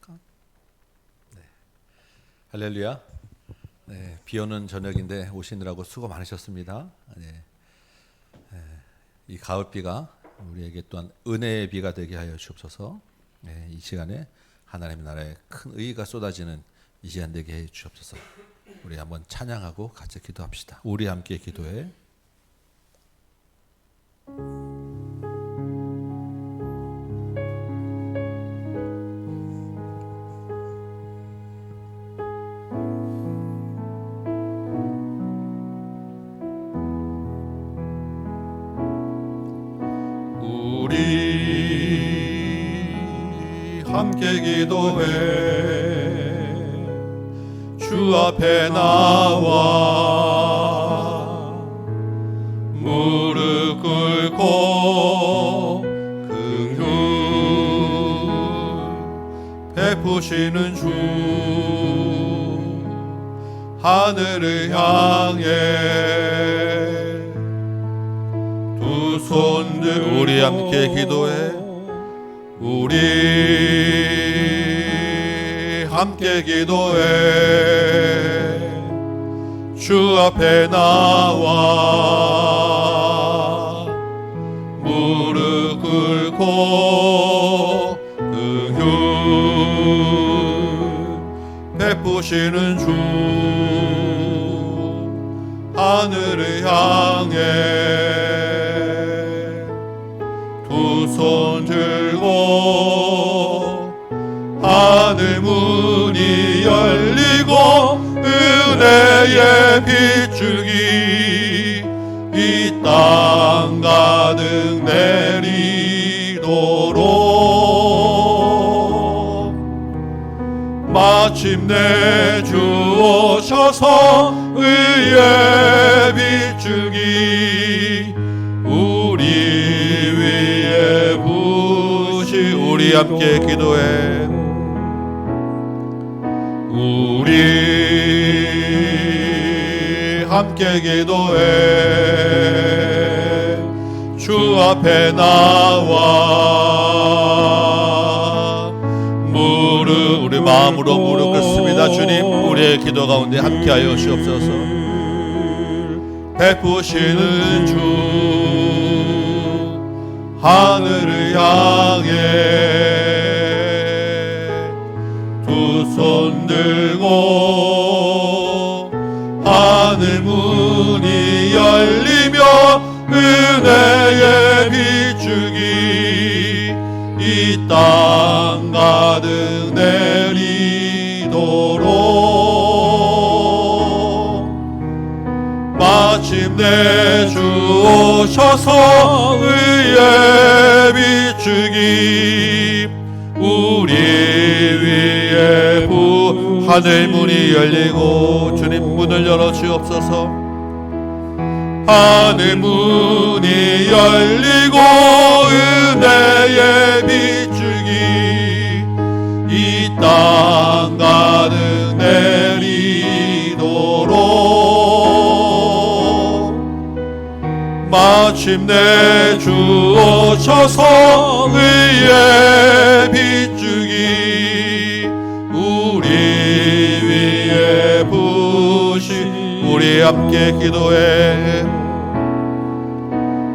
하실까? 네. 할렐루야. 네, 비 오는 저녁인데 오시느라고 수고 많으셨습니다. 네. 이 가을비가 우리에게 또한 은혜의 비가 되게 하여 주옵소서. 네, 이 시간에 하나님의 나라에 큰 의의가 쏟아지는 이 시간 되게 해 주옵소서. 우리 한번 찬양하고 같이 기도합시다. 우리 함께 기도해. 우리 함께 기도해. 주 앞에 나와 무릎 꿇고 긍휼 베푸시는 주 하늘을 향해 두 손들 우리 함께 기도해. 우리 함께 기도해. 주 앞에 나와 무릎 꿇고 긍휼 베푸시는 주 하늘을 향해 두 손 들고 하늘 문이 열리고 은혜의 빗줄기 이 땅 가득 내리도록 마침내 주 오셔서 의의 빗줄기 우리 위에 부시. 우리 함께 기도해. 우리 함께 기도해. 주 앞에 나와 무릎 우리 마음으로 무릎 꿇습니다. 주님, 우리의 기도 가운데 함께하여 주옵소서. 베푸시는 주 하늘을 향해 두 손 들고 하늘 문이 열리며 은혜의 빗줄기 이 땅 가득 내리도록 마침내 주 오셔서 의의 빗줄기 우리 위에 하늘 문이 열리고. 주님, 문을 열어 주옵소서. 하늘 문이 열리고 은혜의 빗줄기 이 땅 가득 내리도록 마침내 주 오셔서 의의 빗줄기 우리 위에 부시. 우리 함께 기도해.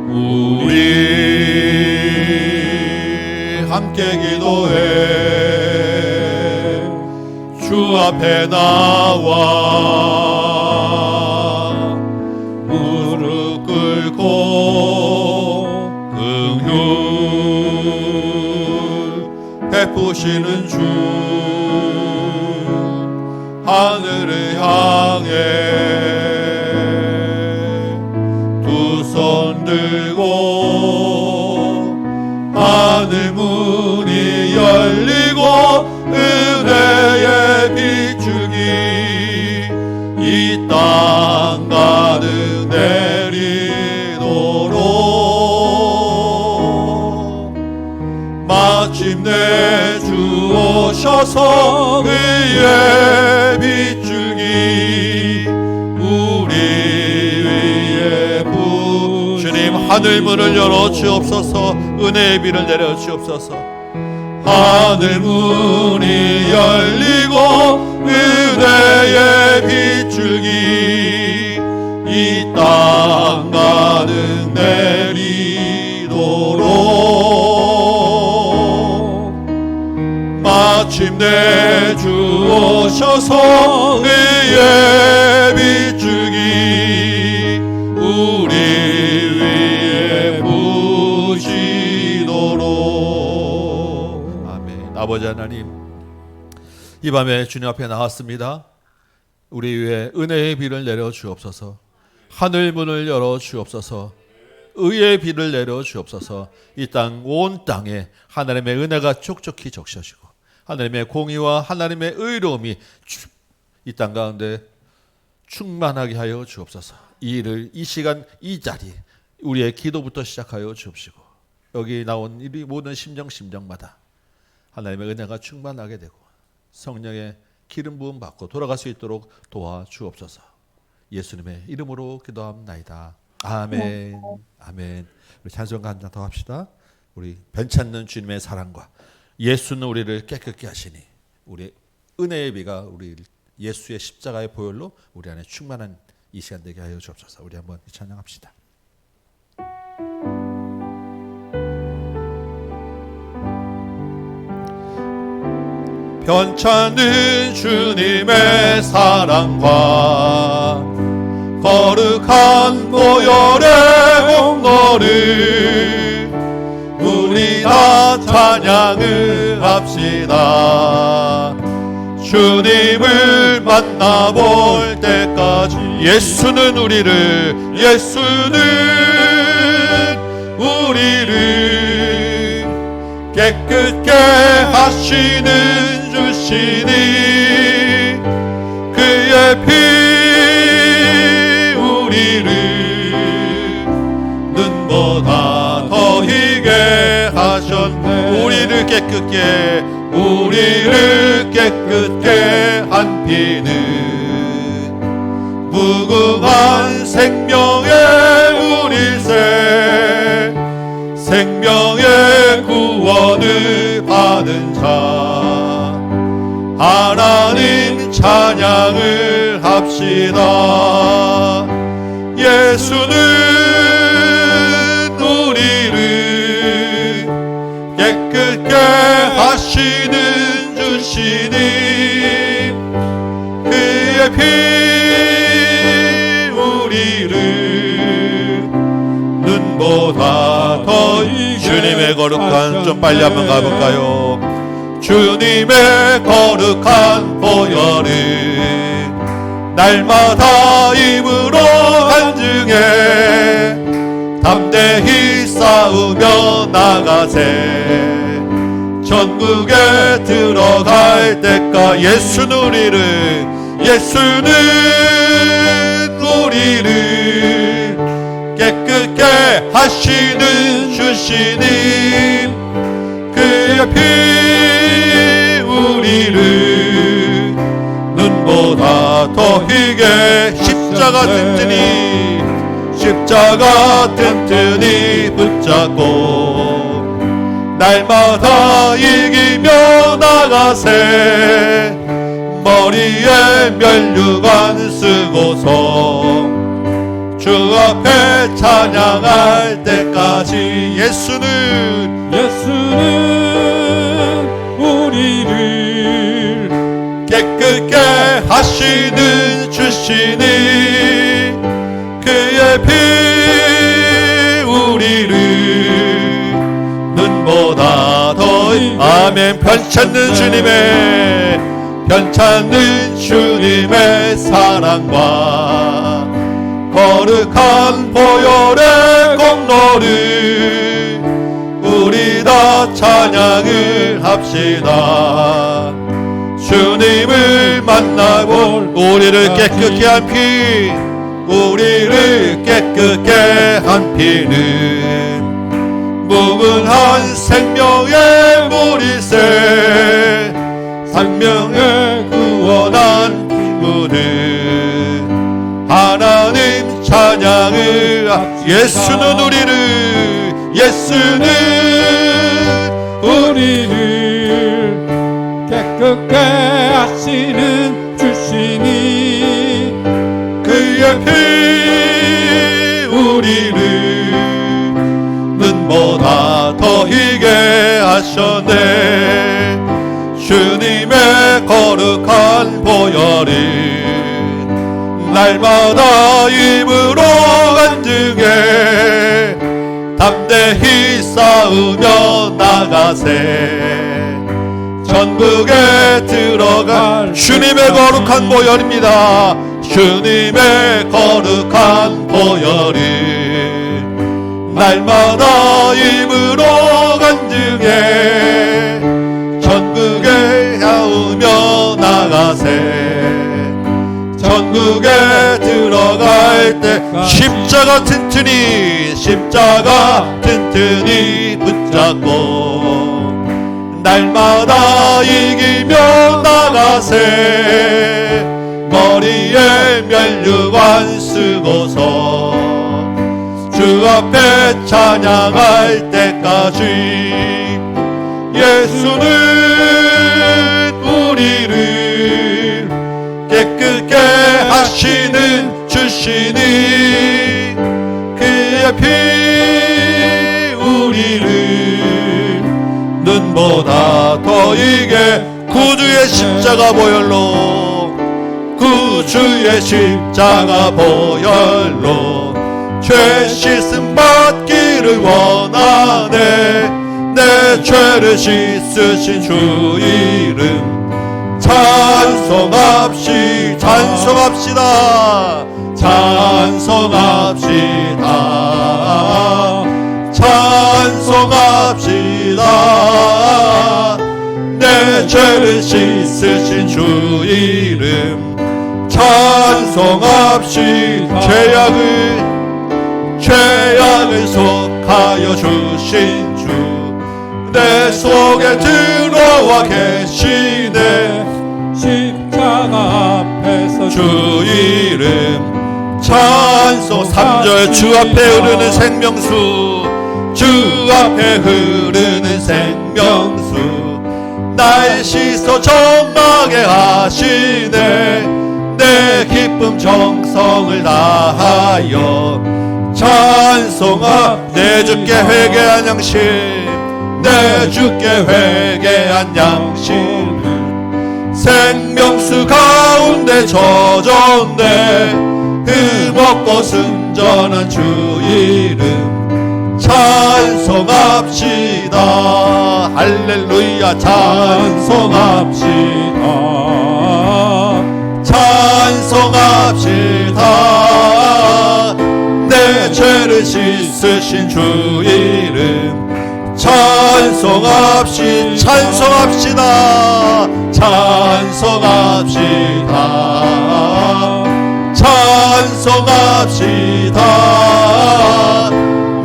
우리 함께 기도해. 주 앞에 나와 무릎 꿇고 긍휼 베푸시는 주 하늘을 향해 두 손 들고 하늘 문이 열리고 은혜의 빗줄기 이 땅 가득 내리도록 마침내 주 오셔서 의의 빗줄기 우리 위에 부시. 주님, 하늘 문을 열어 주옵소서. 은혜의 비를 내려 주옵소서. 하늘 문이 열리고 은혜의 빗줄기 이 땅 가득 내리도록 마침내 주 오셔서 의의 빗줄기 우리 위에 부시도록. 아멘. 아버지 하나님, 이 밤에 주님 앞에 나왔습니다. 우리 위에 은혜의 비를 내려 주옵소서. 하늘 문을 열어 주옵소서. 의의 비를 내려 주옵소서. 이 땅 온 땅에 하나님의 은혜가 촉촉히 적셔지고 하나님의 공의와 하나님의 의로움이 이 땅 가운데 충만하게 하여 주옵소서. 이 일을 이 시간 이 자리 우리의 기도부터 시작하여 주옵시고 여기 나온 이 모든 심정마다 하나님의 은혜가 충만하게 되고 성령의 기름 부음 받고 돌아갈 수 있도록 도와주옵소서. 예수님의 이름으로 기도합나이다. 아멘. 아멘. 우리 찬송가 한 장 더 합시다. 우리 변찮는 주님의 사랑과 예수는 우리를 깨끗게 하시니 우리 은혜의 비가 우리 예수의 십자가의 보혈로 우리 안에 충만한 이 시간 되게 하여 주옵소서. 우리 한번 찬양합시다. 변찮은 주님의 사랑과 거룩한 보혈의 공로를 우리 다 찬양을 합시다. 주님을 만나볼 때까지 예수는 우리를 깨끗게 하시는 주시니 그의 피 우리를 눈보다 더 희게 하셨네. 우리를 깨끗게 한 피는 무궁한 생명의 우리세 생명의 구원을 받은 자 하나님 찬양을 합시다. 예수는 우리를 깨끗게 하시는 주시니 그의 피 우리를 눈보다 더 주님의 거룩한 좀 빨리 한번 가볼까요? 주님의 거룩한 보혈을 날마다 입으로 간증해 담대히 싸우며 나가세. 천국에 들어갈 때까지 예수는 우리를 깨끗게 하시는 주시니 그의 피 우리를 눈보다 더 희게 십자가 튼튼히 붙잡고 날마다 이기며 나가세. 머리에 면류관 쓰고서 주 앞에 찬양할 때까지 예수는 우리를 깨끗게 하시는 주시니 그의 피 우리를 눈보다 더 아멘. 편찮는 주님의 사랑과 거룩한 보혈의 공로를 우리 다 찬양을 합시다. 주님을 만나고 우리를 깨끗게 한 피는 무궁한 생명의 물이세 생명의 구원한 피부는 하나님 찬양을 예수는 우리를 깨끗게 하시는 주시니 그의 피 우리를 눈보다 더 희게 하셨네. 주님의 거룩한 보혈이 날마다 입으로 간증해 담대히 싸우며 나가세. 전국에 들어갈 주님의 거룩한 보혈입니다. 주님의 거룩한 보혈이 날마다 입으로 간증해 전국에 향하며 나가세. 전국에 들어갈 때 십자가 튼튼히 붙잡고 날마다 이기며 나가세. 머리에 면류관 쓰고서 주 앞에 찬양할 때까지 예수는 우리를 깨끗게 하시는 주시니 그의 피 우리를 눈보다 더 이게 구주의 십자가 보혈로 구주의 십자가 보혈로 죄 씻음 받기를 원하네. 내 죄를 씻으신 주 이름 찬송합시다. 내 죄를 씻으신 주 이름 찬송합시다. 죄악을 속하여 주신 주 내 속에 들어와 계시네. 십자가 앞에서 주 이름 찬송. 3절 주 앞에 흐르는 생명수 주 앞에 흐르는 생명수 날 씻어 정하게 하시네. 내 기쁨 정성을 다하여 찬송하. 내 주께 회개한 양심 내 주께 회개한 양심 생명수 가운데 젖었네. 흠없고 순전한 주 이름 찬송합시다. 할렐루야. 찬송합시다. 내 죄를 씻으신 주 이름 찬송합시다.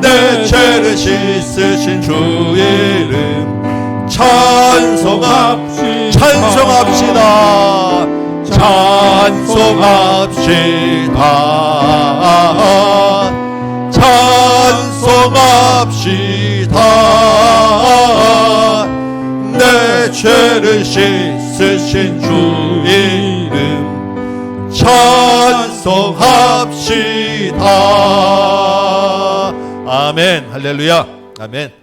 내 죄를 씻으신 주 이름 찬송합시다. 내 죄를 씻으신 주 이름 찬송합시다. 아멘. 할렐루야. 아멘.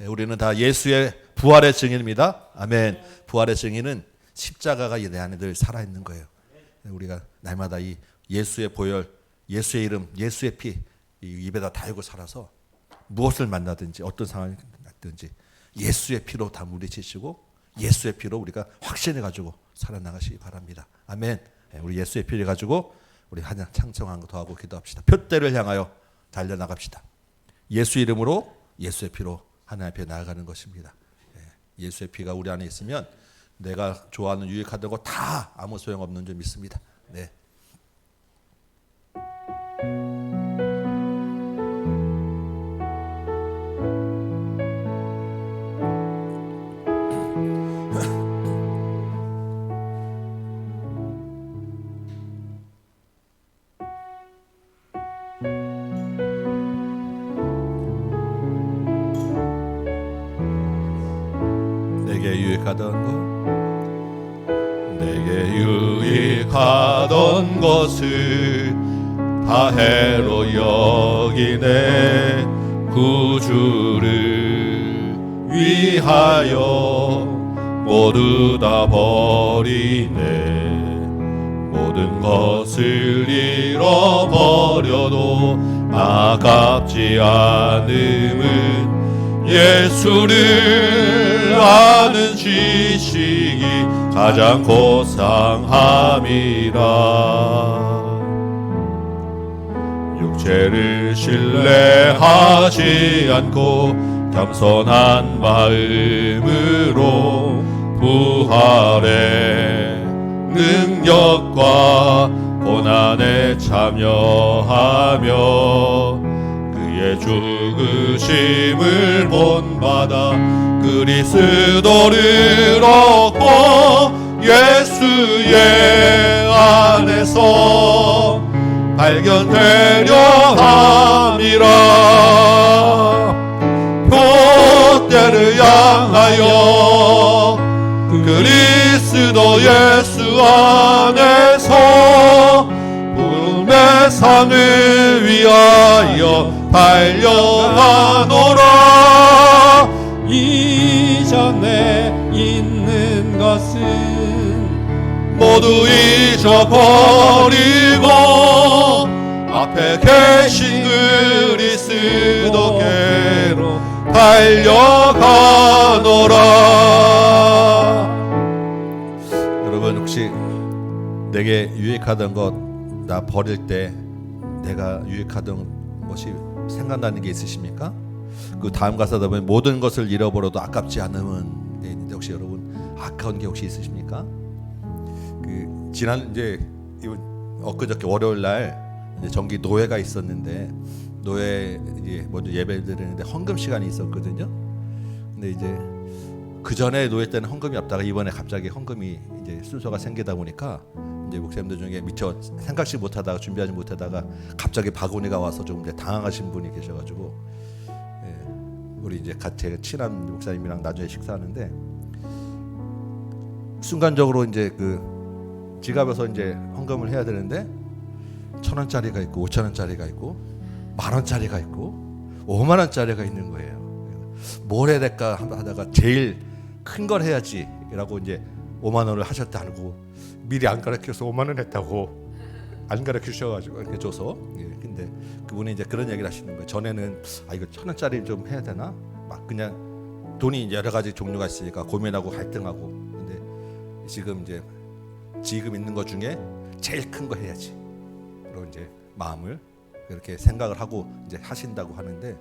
우리는 다 예수의 부활의 증인입니다. 아멘. 부활의 증인은 십자가가 내 안에 늘 살아있는 거예요. 우리가 날마다 이 예수의 보혈, 예수의 이름, 예수의 피 입에다 달고 살아서 무엇을 만나든지 어떤 상황이 났든지 예수의 피로 다 물리치시고 예수의 피로 우리가 확신해 가지고 살아나가시기 바랍니다. 아멘. 우리 예수의 피를 가지고 우리 한양 창청한 거 더하고 기도합시다. 표대를 향하여 달려나갑시다. 예수 이름으로 예수의 피로 하나님 앞에 나아가는 것입니다. 예수의 피가 우리 안에 있으면 내가 좋아하는 유익하던 거 다 아무 소용없는 줄 믿습니다. 네. 내게 유익하던 것 유익하던 것을 다 해로 여기네. 구주를 위하여 모두 다 버리네. 모든 것을 잃어버려도 아깝지 않음은 예수를 아는 지식이 가장 고상함이라. 육체를 신뢰하지 않고 겸손한 마음으로 부활의 능력과 고난에 참여하며 그의 죽으심을 본받아 그리스도를 얻고 예수의 안에서 발견되려 함이라. 표대를 향하여 그리스도 예수 안에서 부름의 상을 위하여 달려가노라. 이전에 있는 것은 모두 잊어버리고 앞에 계신 그리스도께로 달려가노라. 여러분, 혹시 내게 유익하던 것 나 버릴 때 내가 유익하던 것이 생각나는 게 있으십니까? 그 다음 가사다 보면 모든 것을 잃어버려도 아깝지 않음은 돼 있는데, 혹시 여러분 아까운 게 혹시 있으십니까? 그 지난 이제 엊그저께 월요일 날 이제 정기 노회가 있었는데, 노회 이제 먼저 예배를 드리는데 헌금 시간이 있었거든요. 근데 이제 그 전에 노회 때는 헌금이 없다가 이번에 갑자기 헌금이 이제 순서가 생기다 보니까 이제 목사님들 중에 미처 생각지 못하다가 준비하지 못하다가 갑자기 바구니가 와서 좀 이제 당황하신 분이 계셔가지고, 예, 우리 이제 같이 친한 목사님이랑 나중에 식사하는데 순간적으로 이제 그 지갑에서 이제 헌금을 해야 되는데 1,000원짜리가 있고 5,000원짜리가 있고 10,000원짜리가 있고 50,000원짜리가 있는 거예요. 뭘 해야 될까 하다가 제일 큰 걸 해야지라고 이제 5만 원을 하셨다 알고 미리 안 가르쳐서 5만 원 했다고 안 가르쳐 주셔가지고 이렇게 줘서. 예, 근데 그분이 이제 그런 얘기를 하시는 거예요. 전에는 이거 1,000원짜리 좀 해야 되나 막 그냥 돈이 여러 가지 종류가 있으니까 고민하고 갈등하고, 근데 지금 이제 지금 있는 것 중에 제일 큰 거 해야지. 그리고 이제 마음을 그렇게 생각을 하고 이제 하신다고 하는데,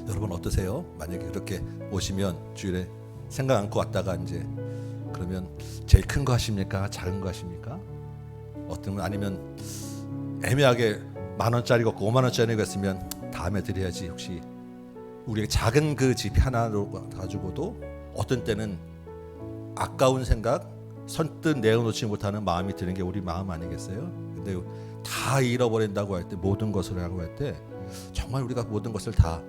여러분 어떠세요? 만약에 그렇게 오시면 주일에 생각 않고 왔다가 이제 그러면 제일 큰 거 하십니까? 작은 거 하십니까? 어떤 건 아니면 애매하게 10,000원짜리가 없고 50,000원짜리가 있으면 다음에 드려야지. 혹시 우리가 작은 그 지폐 하나로 가지고도 어떤 때는 아까운 생각, 선뜻 내어놓지 못하는 마음이 드는 게 우리 마음 아니겠어요? 근데 다 잃어버린다고 할 때, 모든 것을 하고 할 때 정말 우리가 모든 것을 다,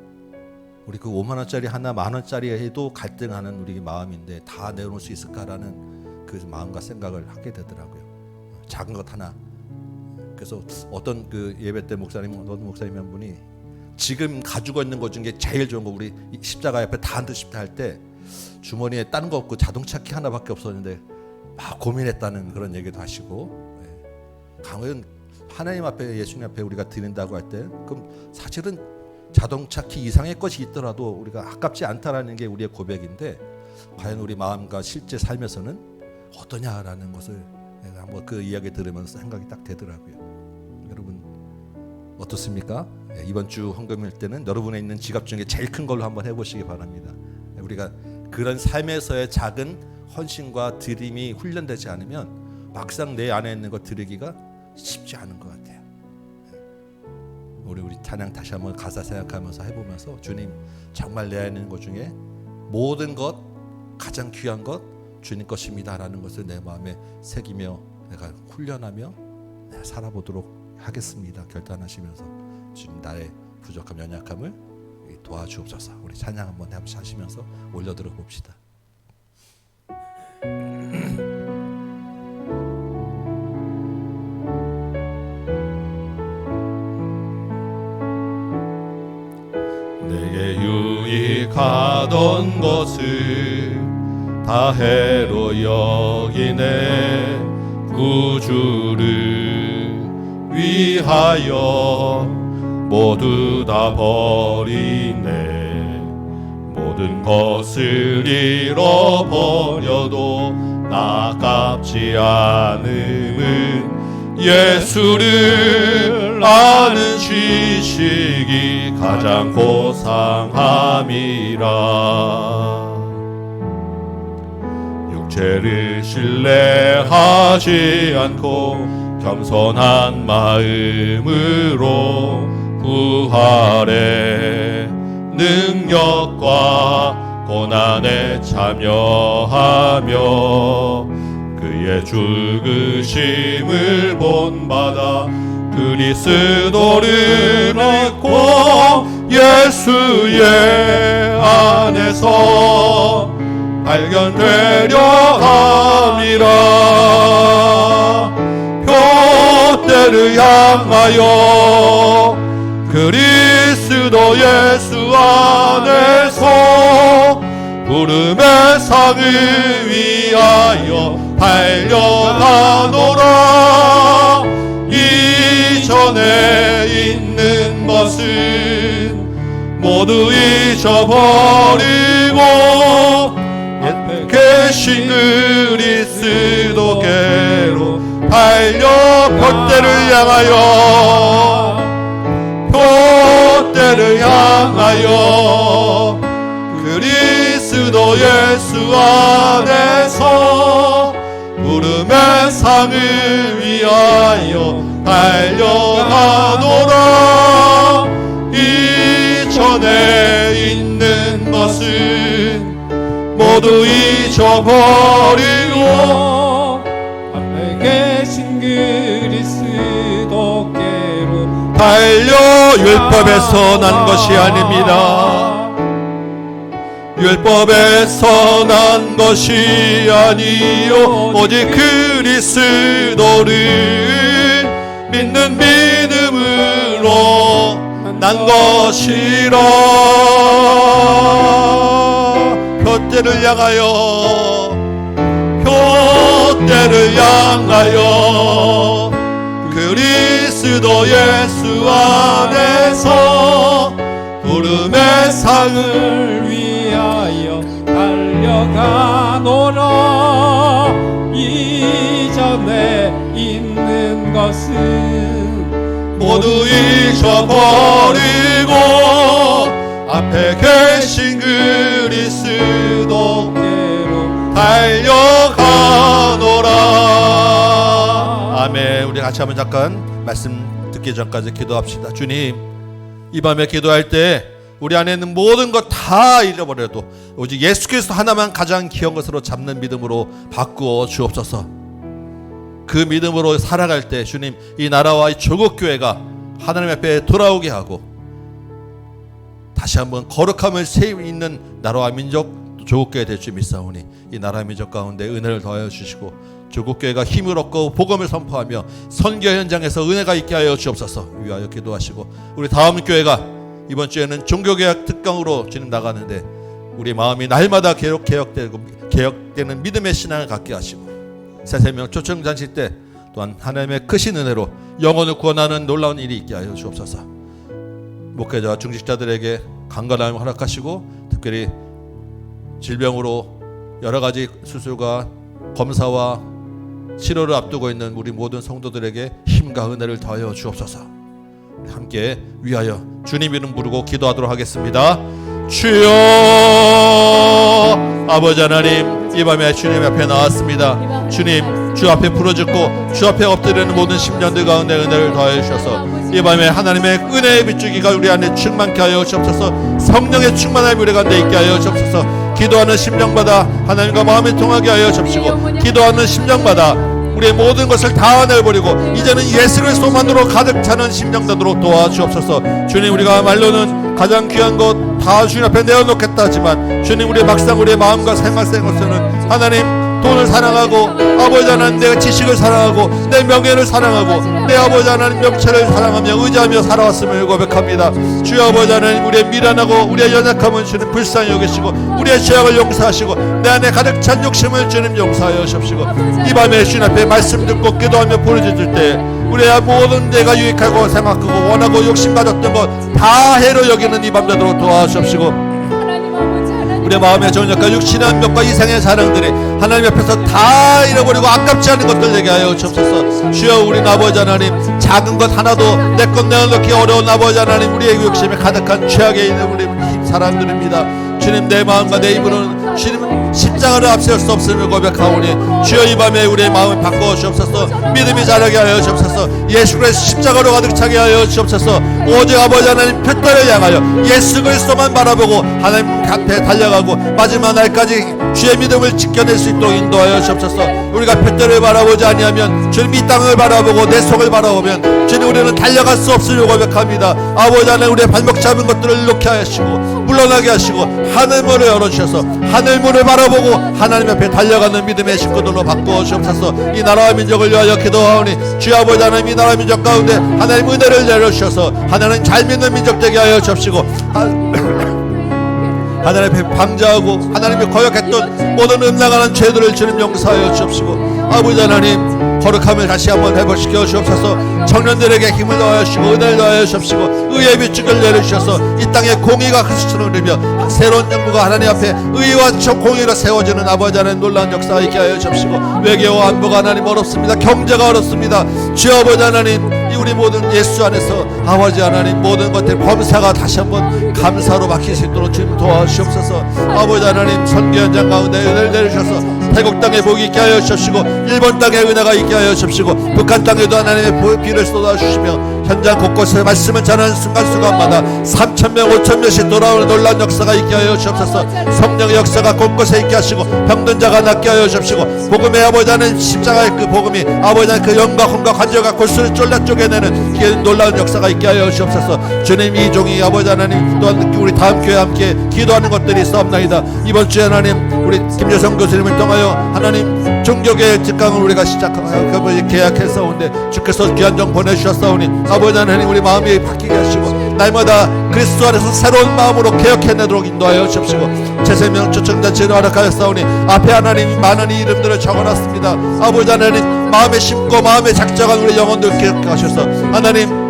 우리 그 5만 원짜리 하나 10,000원짜리 해도 갈등하는 우리 마음인데 다 내어놓을 수 있을까라는 그 마음과 생각을 하게 되더라고요. 작은 것 하나. 그래서 어떤 그 예배 때 어떤 목사님 한 분이 지금 가지고 있는 것 중에 제일 좋은 거, 우리 십자가 옆에 다 앉고 싶다 할 때 주머니에 다른 거 없고 자동차 키 하나밖에 없었는데 막 고민했다는 그런 얘기도 하시고, 강은 하나님 앞에, 예수님 앞에 우리가 드린다고 할 때 그럼 사실은 자동차 키 이상의 것이 있더라도 우리가 아깝지 않다라는 게 우리의 고백인데, 과연 우리 마음과 실제 삶에서는 어떠냐라는 것을 내가 한번 그 이야기 들으면서 생각이 딱 되더라고요. 여러분 어떻습니까? 이번 주 헌금일 때는 여러분의 있는 지갑 중에 제일 큰 걸로 한번 해보시기 바랍니다. 우리가 그런 삶에서의 작은 헌신과 드림이 훈련되지 않으면 막상 내 안에 있는 것 드리기가 쉽지 않은 것 같아요. 우리 찬양 다시 한번 가사 생각하면서 해보면서, 주님 정말 내 안에 있는 것 중에 모든 것, 가장 귀한 것 주님 것입니다라는 것을 내 마음에 새기며 내가 훈련하며 내가 살아보도록 하겠습니다 결단하시면서, 주님 나의 부족함 연약함을 도와주옵소서. 우리 찬양 한번 하시면서 올려드려 봅시다. 멀리 가던 것을 다 해로 여기네. 구주를 위하여 모두 다 버리네. 모든 것을 잃어버려도 아깝지 않음은 예수를 아는 지식이 가장 고상함이라. 육체를 신뢰하지 않고 겸손한 마음으로 부활의 능력과 고난에 참여하며 그의 죽으심을 본받아 그리스도를 믿고 예수의 안에서 발견되려 함이라. 표대를 향하여 그리스도 예수 안에서 부름의 상을 위하여 달려가노라. 이전에 있는 것은 모두 잊어버리고 앞에 계신 그리스도께로 달려 표대를 향하여 표대를 향하여 그리스도 예수 안에서 부름의 상을 위하여 달려가노라. 이전에 있는 것은 모두 잊어버리고 앞에 계신 그리스도께로 달려 율법에서 난 것이 아닙니다. 율법에서 난 것이 아니요 오직 그리스도를 믿는 믿음으로 난 것이라. 표대를 향하여 표대를 향하여 그리스도 예수 안에서 부름의 상을 위하여 달려가노라. 이전에 있는 것은 모두 잊어버리고 앞에 계신 그리스도께로 달려가노라. 아멘. 우리 같이 한번 잠깐 말씀 듣기 전까지 기도합시다. 주님, 이 밤에 기도할 때 우리 안에 있는 모든 것 다 잃어버려도 오직 예수 그리스도 하나만 가장 귀한 것으로 잡는 믿음으로 바꾸어 주옵소서. 그 믿음으로 살아갈 때 주님, 이 나라와 이 조국교회가 하나님 앞에 돌아오게 하고 다시 한번 거룩함을 세우는 나라와 민족 조국교회 될 줄 믿사오니 이 나라 민족 가운데 은혜를 더하여 주시고 조국교회가 힘을 얻고 복음을 선포하며 선교 현장에서 은혜가 있게 하여 주옵소서. 위하여 기도하시고 우리 다음 교회가 이번 주에는 종교개혁 특강으로 지금 나가는데 우리 마음이 날마다 개혁되는 믿음의 신앙을 갖게 하시고 새생명 초청잔치 때 또한 하나님의 크신 은혜로 영혼을 구원하는 놀라운 일이 있게 하여 주옵소서. 목회자와 중직자들에게 강건함을 허락하시고 특별히 질병으로 여러 가지 수술과 검사와 치료를 앞두고 있는 우리 모든 성도들에게 힘과 은혜를 더하여 주옵소서. 함께 위하여 주님 이름 부르고 기도하도록 하겠습니다. 주여, 아버지 하나님, 이 밤에 주님 앞에 나왔습니다. 주님, 주 앞에 부르짖고 주 앞에 엎드리는 모든 심령들 가운데 은혜를 더하여 주셔서 이 밤에 하나님의 은혜의 빗줄기가 우리 안에 충만케 하여 주옵소서. 성령의 충만함이 우리 가운데 있게 하여 주옵소서. 기도하는 심령마다 하나님과 마음이 통하게 하여 주옵시고 기도하는 심령마다 우리의 모든 것을 다 내버리고 이제는 예수 그리스도만으로 가득 차는 심령들로 도와주옵소서. 주님, 우리가 말로는 가장 귀한 것 다 주님 앞에 내어놓겠다 하지만 주님, 우리 막상 우리의 마음과 생각에서는 하나님 돈을 사랑하고 아버지 하나님 내가 지식을 사랑하고 내 명예를 사랑하고 내 아버지 하나님 명체를 사랑하며 의지하며 살아왔음을 고백합니다. 주여 아버지 하나님 우리의 미련하고 우리의 연약함을 주님 불쌍히 여기시고 우리의 죄악을 용서하시고 내 안에 가득 찬 욕심을 주님 용서하여 주옵시고 이 밤에 주님 앞에 말씀 듣고 기도하며 부르짖을 때 우리의 모든 내가 유익하고 생각하고 원하고 욕심 가졌던 것 다 해로 여기는 이 밤 되도록 도와주옵시고 우리의 마음의 정력과 육신의 안목과 이생의 사랑들이 하나님 앞에서 다 잃어버리고 아깝지 않은 것들 되게 하여 주옵소서. 주여 우리는 아버지 하나님 작은 것 하나도 내 것 내어놓기 어려운 아버지 하나님 우리의 욕심에 가득한 죄악에 있는 우리 사람들입니다. 주님 내 마음과 내 입으로는 주님 십자가를 앞세울 수 없음을 고백하오니 주여 이 밤에 우리의 마음을 바꾸어 주옵소서. 믿음이 자라게 하여 주옵소서. 예수 그리스도 십자가로 가득 차게 하여 주옵소서. 오직 아버지 하나님 표대를 향하여 예수 그리스도만 바라보고 하나님 앞에 달려가고 마지막 날까지 주의 믿음을 지켜낼 수 있도록 인도하여 주옵소서. 우리가 표대를 바라보지 아니하면 주님 이 땅을 바라보고 내 속을 바라보면 주님 우리는 달려갈 수 없음을 고백합니다. 아버지 하나님 우리의 발목 잡은 것들을 놓게 하시고 물러나게 하시고 하늘문을 열어주셔서 하늘문을 바라보고 하나님 앞에 달려가는 믿음의 식구들로 바꾸어 주옵소서. 이 나라와 민족을 위하여 기도하오니 주여 아버지 하나님 이 나라 민족 가운데 하나님 은혜를 내려주셔서 하나님 잘 믿는 민족 되게 하여 주옵시고 하나님 앞에 방자하고 하나님이 거역했던 모든 음란한 죄들을 주님 용서하여 주옵시고 아버지 하나님 거룩함을 다시 한번 회복시켜 주옵소서. 청년들에게 힘을 더하여 주시고 은혜를 더하여 주옵시고 의의 빛을 내려주셔서 이 땅에 공의가 그리스도를 누리며 새로운 정부가 하나님 앞에 의와 공의로 세워지는 아버지 하나님 놀라운 역사가 있게 하여 주옵시고 외교와 안보가 하나님 어렵습니다. 경제가 어렵습니다. 주여 아버지 하나님 우리 모든 예수 안에서 아버지 하나님 모든 것들 범사가 다시 한번 감사로 바뀔 수 있도록 주님 도와주옵소서. 아버지 하나님 선교 현장 가운데 은혜를 내리셔서 태국 땅에 복이 있게 하여 주옵시고 일본 땅에 은혜가 있게 하여 주옵시고 북한 땅에도 하나님의 비를 쏟아주시며 현장 곳곳에 말씀을 전하는 순간순간마다 3,000명 5,000명씩 돌아오는 놀라운 역사가 있게 하여 주옵소서. 성령의 역사가 곳곳에 있게 하시고 병든 자가 낫게 하여 주옵시고 복음의 아버지 하나님 십자가의 그 복음이 아버지 하나님 그 영과 혼과 관절과 골수를 쫄라 쪼개내는 그 놀라운 역사가 있게 하여 주옵소서. 주님 이 종이 아버지 하나님 또한 우리 다음 교회 함께 기도하는 것들이 있사옵나이다. 이번 주에 하나님 우리 김여성 교수님을 통하여 하나님 종교계의 직강을 우리가 시작하고 계약했사오는데 주께서 귀한 정 보내주셨사오니 아버지 하나님 우리 마음이 바뀌게 하시고 날마다 그리스도 안에서 새로운 마음으로 개혁해내도록 인도하여 주옵시고 제세명 초청자치를 허락하였사오니 앞에 하나님 많은 이름들을 적어놨습니다. 아버지 하나님 마음에 심고 마음에 작정한 우리 영혼들 기억하셔서 하나님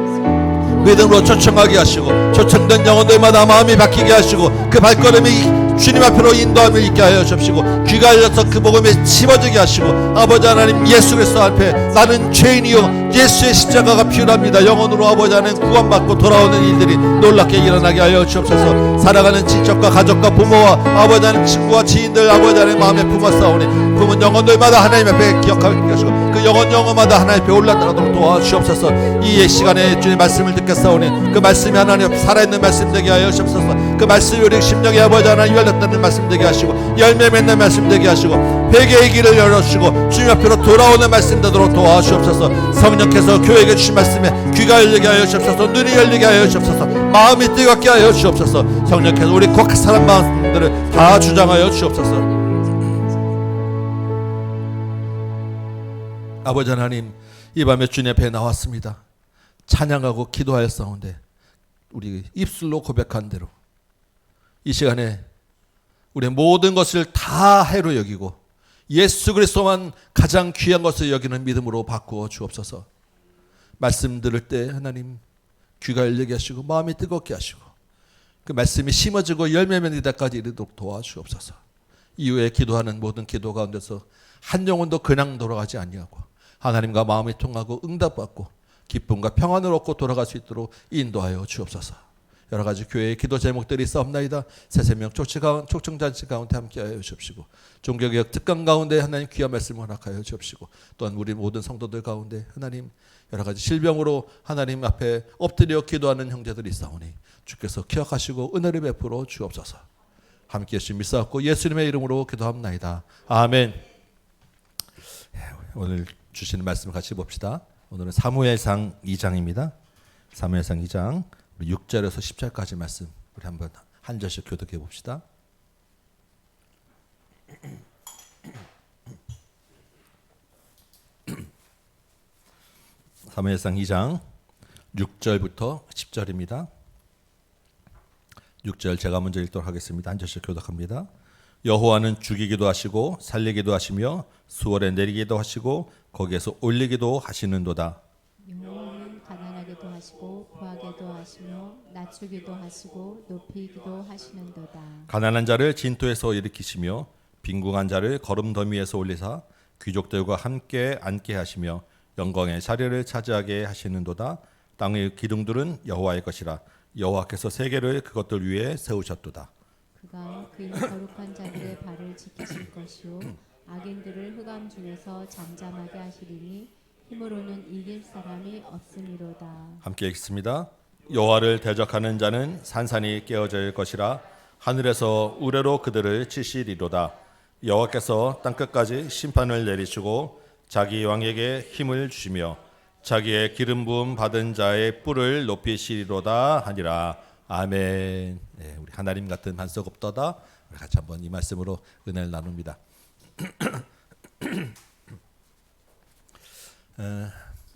믿음으로 초청하게 하시고 초청된 영혼들마다 마음이 바뀌게 하시고 그 발걸음이 주님 앞으로 인도함을 있게 하여 주옵시고 귀가 열려서 그 복음에 심어지게 하시고 아버지 하나님 예수 그리스도 앞에 나는 죄인이요 예수의 십자가가 필요합니다. 영혼으로 아버지 하나님 구원받고 돌아오는 일들이 놀랍게 일어나게 하여 주옵소서. 살아가는 친척과 가족과 부모와 아버지 하나님 친구와 지인들 아버지 하나님 마음에 품었사오니 품은 영혼들마다 하나님 앞에 기억하게 하시고 그 영혼마다 하나님 앞에 올라가도록 도와주옵소서. 이 시간에 주님 말씀을 듣겠사오니 그 말씀이 하나님 앞에 살아있는 말씀 되게 하여 주옵소서. 그 말씀이 우리 심령에 아버지 하나님 열렸다는 말씀 되게 하시고 열매 맺는 말씀 되게 하시고 회개의 길을 열어주시고 주님 앞으로 돌아오는 말씀 되도록 도와주옵소서. 성령께서 교회에게 주신 말씀에 귀가 열리게 하여 주옵소서. 눈이 열리게 하여 주옵소서. 마음이 뜨겁게 하여 주옵소서. 성령께서 우리 각 사람 마음들을 다 주장하여 주옵소서. 아버지 하나님 이 밤에 주님 앞에 나왔습니다. 찬양하고 기도하였사온데 우리 입술로 고백한 대로 이 시간에 우리의 모든 것을 다 해로 여기고 예수 그리스도만 가장 귀한 것을 여기는 믿음으로 바꾸어 주옵소서. 말씀 들을 때 하나님 귀가 열리게 하시고 마음이 뜨겁게 하시고 그 말씀이 심어지고 열매 맺는 데까지 이르도록 도와주옵소서. 이후에 기도하는 모든 기도 가운데서 한 영혼도 그냥 돌아가지 아니하고 하나님과 마음이 통하고 응답받고 기쁨과 평안을 얻고 돌아갈 수 있도록 인도하여 주옵소서. 여러 가지 교회의 기도 제목들이 있사옵나이다. 새세명 촉청잔치 가운데 함께하여 주옵시고 종교개혁 특강 가운데 하나님 귀한 말씀을 허락하여 주옵시고 또한 우리 모든 성도들 가운데 하나님 여러 가지 질병으로 하나님 앞에 엎드려 기도하는 형제들이 있사오니 주께서 기억하시고 은혜를 베풀어 주옵소서. 함께 열심히 믿사옵고 예수님의 이름으로 기도합나이다. 아멘. 오늘 주시는 말씀을 같이 봅시다. 오늘은 사무엘상 2장입니다. 사무엘상 2장 6절에서 10절까지 말씀 우리 한번 한 절씩 교독해 봅시다. 사무엘상 2장 6절부터 10절입니다. 6절 제가 먼저 읽도록 하겠습니다. 한 절씩 교독합니다. 여호와는 죽이기도 하시고 살리기도 하시며 수월에 내리기도 하시고 거기에서 올리기도 하시는도다. 여호와는 가난하게도 하시고 부하게도 하시며 낮추기도 하시고 높이기도 하시는도다. 가난한 자를 진토에서 일으키시며 빈궁한 자를 거름더미에서 올리사 귀족들과 함께 앉게 하시며 영광의 자리를 차지하게 하시는도다. 땅의 기둥들은 여호와의 것이라 여호와께서 세계를 그것들 위에 세우셨도다. 그가 그의 거룩한 자들의 발을 지키실 것이요 악인들을 흑암 중에서 잠잠하게 하시리니 힘으로는 이길 사람이 없음이로다. 함께 읽습니다. 여호와를 대적하는 자는 산산이 깨어질 것이라 하늘에서 우레로 그들을 치시리로다. 여호와께서 땅끝까지 심판을 내리시고 자기 왕에게 힘을 주시며 자기의 기름 부음 받은 자의 뿔을 높이시리로다 하니라. 아멘. 네, 우리 하나님 같은 반석 없도다. 우리 같이 한번 이 말씀으로 은혜를 나눕니다.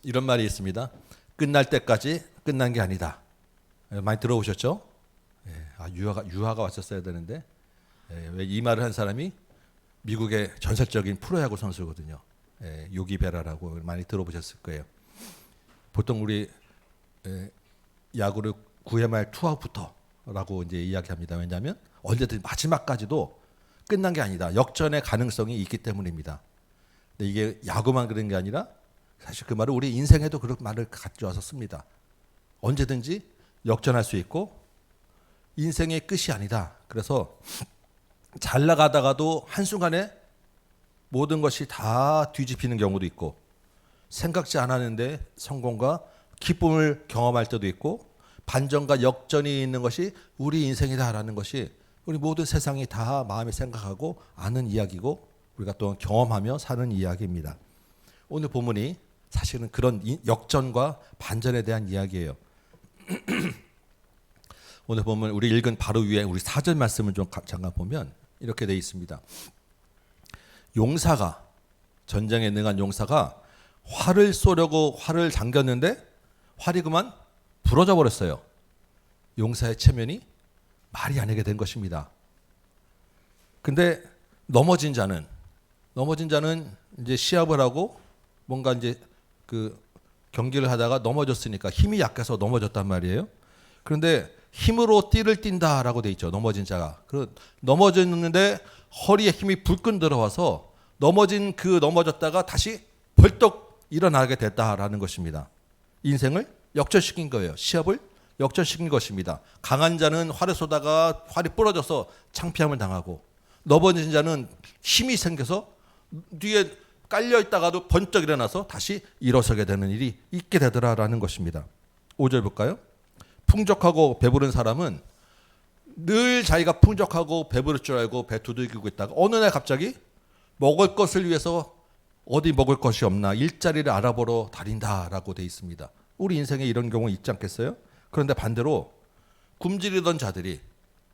이런 말이 있습니다. 끝날 때까지 끝난 게 아니다. 많이 들어보셨죠? 유아가 왔었어야 되는데 왜 이 말을 한 사람이 미국의 전설적인 프로야구 선수거든요. 요기 베라라고 많이 들어보셨을 거예요. 보통 우리 야구를 9회 말 투아웃부터라고 이제 이야기합니다. 왜냐하면 언제든 마지막까지도 끝난 게 아니다. 역전의 가능성이 있기 때문입니다. 근데 이게 야구만 그런 게 아니라 사실 그 말을 우리 인생에도 그런 말을 가져와서 씁니다. 언제든지 역전할 수 있고 인생의 끝이 아니다. 그래서 잘 나가다가도 한순간에 모든 것이 다 뒤집히는 경우도 있고 생각지 않았는데 성공과 기쁨을 경험할 때도 있고 반전과 역전이 있는 것이 우리 인생이다라는 것이 우리 모든 세상이 다 마음에 생각하고 아는 이야기고 우리가 또 경험하며 사는 이야기입니다. 오늘 본문이 사실은 그런 역전과 반전에 대한 이야기예요. 오늘 보면 우리 읽은 바로 위에 우리 4절 말씀을 좀 잠깐 보면 이렇게 되어 있습니다. 용사가 전쟁에 능한 용사가 활을 쏘려고 활을 당겼는데 활이 그만 부러져 버렸어요. 용사의 체면이 말이 아니게 된 것입니다. 근데 넘어진 자는 이제 시합을 하고 뭔가 이제 그 경기를 하다가 넘어졌으니까 힘이 약해서 넘어졌단 말이에요. 그런데 힘으로 띠를 띈다라고 돼 있죠. 넘어진 자가. 넘어졌는데 허리에 힘이 불끈 들어와서 넘어졌다가 다시 벌떡 일어나게 됐다라는 것입니다. 인생을 역전시킨 거예요. 시합을 역전시킨 것입니다. 강한 자는 활을 쏘다가 활이 부러져서 창피함을 당하고 넘어진 자는 힘이 생겨서 뒤에 깔려 있다가도 번쩍 일어나서 다시 일어서게 되는 일이 있게 되더라라는 것입니다. 5절 볼까요? 풍족하고 배부른 사람은 늘 자기가 풍족하고 배부를 줄 알고 배 두들기고 있다가 어느 날 갑자기 먹을 것을 위해서 어디 먹을 것이 없나 일자리를 알아보러 다닌다라고 돼 있습니다. 우리 인생에 이런 경우 있지 않겠어요? 그런데 반대로 굶주리던 자들이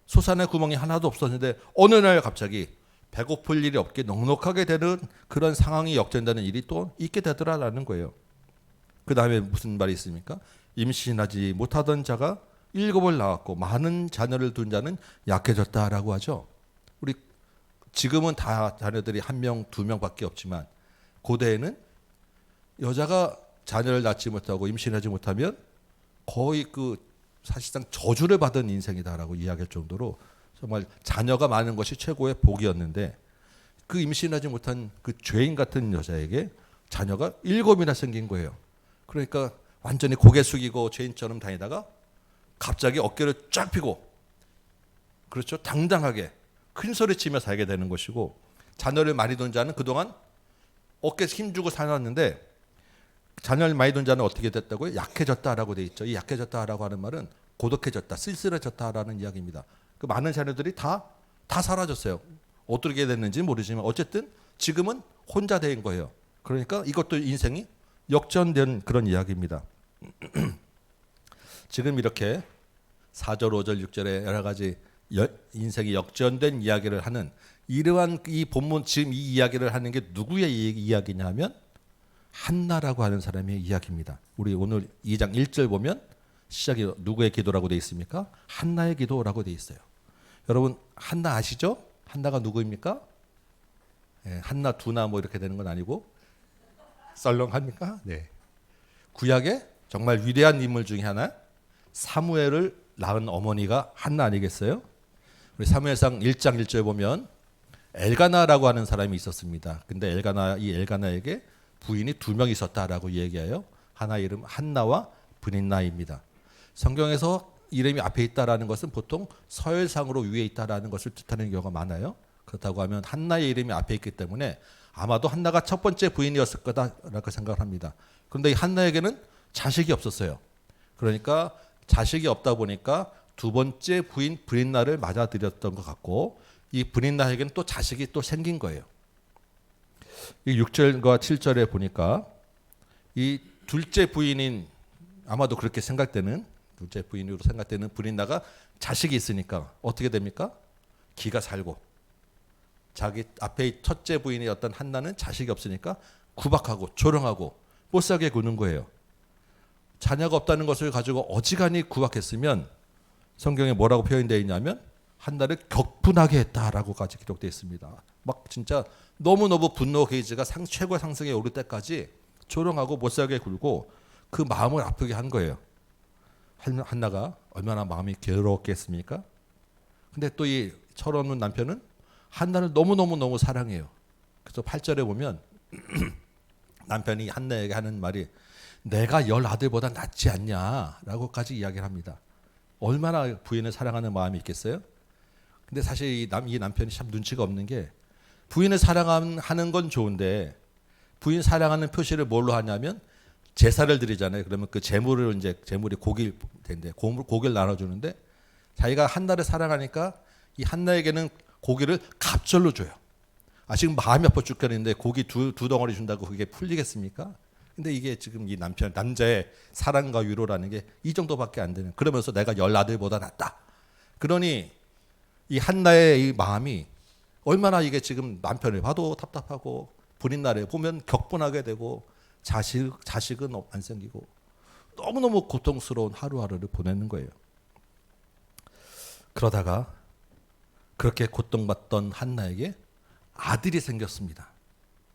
솟아날 구멍이 하나도 없었는데 어느 날 갑자기 배고플 일이 없게 넉넉하게 되는 그런 상황이 역전되는 일이 또 있게 되더라라는 거예요. 그 다음에 무슨 말이 있습니까? 임신하지 못하던 자가 7을 낳았고 많은 자녀를 둔 자는 약해졌다라고 하죠. 우리 지금은 다 자녀들이 1명, 2명밖에 없지만 고대에는 여자가 자녀를 낳지 못하고 임신하지 못하면 거의 그 사실상 저주를 받은 인생이다라고 이야기할 정도로 정말 자녀가 많은 것이 최고의 복이었는데 그 임신하지 못한 그 죄인 같은 여자에게 자녀가 7이나 생긴 거예요. 그러니까 완전히 고개 숙이고 죄인처럼 다니다가 갑자기 어깨를 쫙 펴고 그렇죠. 당당하게 큰 소리 치며 살게 되는 것이고 자녀를 많이 둔 자는 그동안 어깨에 힘주고 살았는데 자녀를 많이 둔 자는 어떻게 됐다고요? 약해졌다라고 돼 있죠. 이 약해졌다라고 하는 말은 고독해졌다, 쓸쓸해졌다라는 이야기입니다. 그 많은 자녀들이 다 사라졌어요. 어떻게 됐는지 모르지만 어쨌든 지금은 혼자 된 거예요. 그러니까 이것도 인생이 역전된 그런 이야기입니다. 지금 이렇게 4절, 5절, 6절에 여러 가지 인생이 역전된 이야기를 하는 이러한 이 본문 지금 이 이야기를 하는 게 누구의 이야기냐 하면 한나라고 하는 사람의 이야기입니다. 우리 오늘 2장 1절 보면 시작이 누구의 기도라고 되어 있습니까? 한나의 기도라고 되어 있어요. 여러분 한나 아시죠? 한나가 누구입니까? 예, 한나 두나 뭐 이렇게 되는 건 아니고 썰렁합니까? 네. 구약의 정말 위대한 인물 중에 하나 사무엘을 낳은 어머니가 한나 아니겠어요? 우리 사무엘상 1장 1절 보면 엘가나라고 하는 사람이 있었습니다. 근데 이 엘가나에게 부인이 2명 있었다라고 얘기해요. 하나 이름 한나와 브닌나입니다. 성경에서 이름이 앞에 있다라는 것은 보통 서열상으로 위에 있다라는 것을 뜻하는 경우가 많아요. 그렇다고 하면 한나의 이름이 앞에 있기 때문에 아마도 한나가 첫 번째 부인이었을 거다라고 생각을 합니다. 그런데 이 한나에게는 자식이 없었어요. 그러니까 자식이 없다 보니까 두 번째 부인 브린나를 맞아들였던 것 같고 이 브린나에게는 또 자식이 또 생긴 거예요. 이 6절과 7절에 보니까 이 둘째 부인인 아마도 그렇게 생각되는 둘째 부인으로 생각되는 브린나가 자식이 있으니까 어떻게 됩니까? 기가 살고 자기 앞에 첫째 부인이었던 한나는 자식이 없으니까 구박하고 조롱하고 못살게 구는 거예요. 자녀가 없다는 것을 가지고 어지간히 구박했으면 성경에 뭐라고 표현되어 있냐면 한나를 격분하게 했다라고까지 기록되어 있습니다. 막 진짜 너무너무 분노 게이지가 최고 상승에 오를 때까지 조롱하고 못살게 굴고 그 마음을 아프게 한 거예요. 한나가 얼마나 마음이 괴로웠겠습니까? 근데 또 이 철없는 남편은 한나를 너무 사랑해요. 그래서 8절에 보면 남편이 한나에게 하는 말이 내가 10아들보다 낫지 않냐라고까지 이야기를 합니다. 얼마나 부인을 사랑하는 마음이 있겠어요? 근데 사실 이 남편이 참 눈치가 없는 게 부인을 사랑하는 건 좋은데 부인 사랑하는 표시를 뭘로 하냐면 제사를 드리잖아요. 그러면 그 제물이 고기일 텐데 고기를 나눠주는데 자기가 한나를 사랑하니까 이 한나에게는 고기를 갑절로 줘요. 지금 마음이 아파 죽겠는데 고기 두 덩어리 준다고 그게 풀리겠습니까? 근데 이게 지금 이 남자의 사랑과 위로라는 게 이 정도밖에 안 되는. 그러면서 내가 10아들보다 낫다. 그러니 이 한나의 이 마음이 얼마나 이게 지금 남편을 봐도 답답하고 브린나를 보면 격분하게 되고 자식은 안 생기고 너무너무 고통스러운 하루하루를 보내는 거예요. 그러다가 그렇게 고통받던 한나에게 아들이 생겼습니다.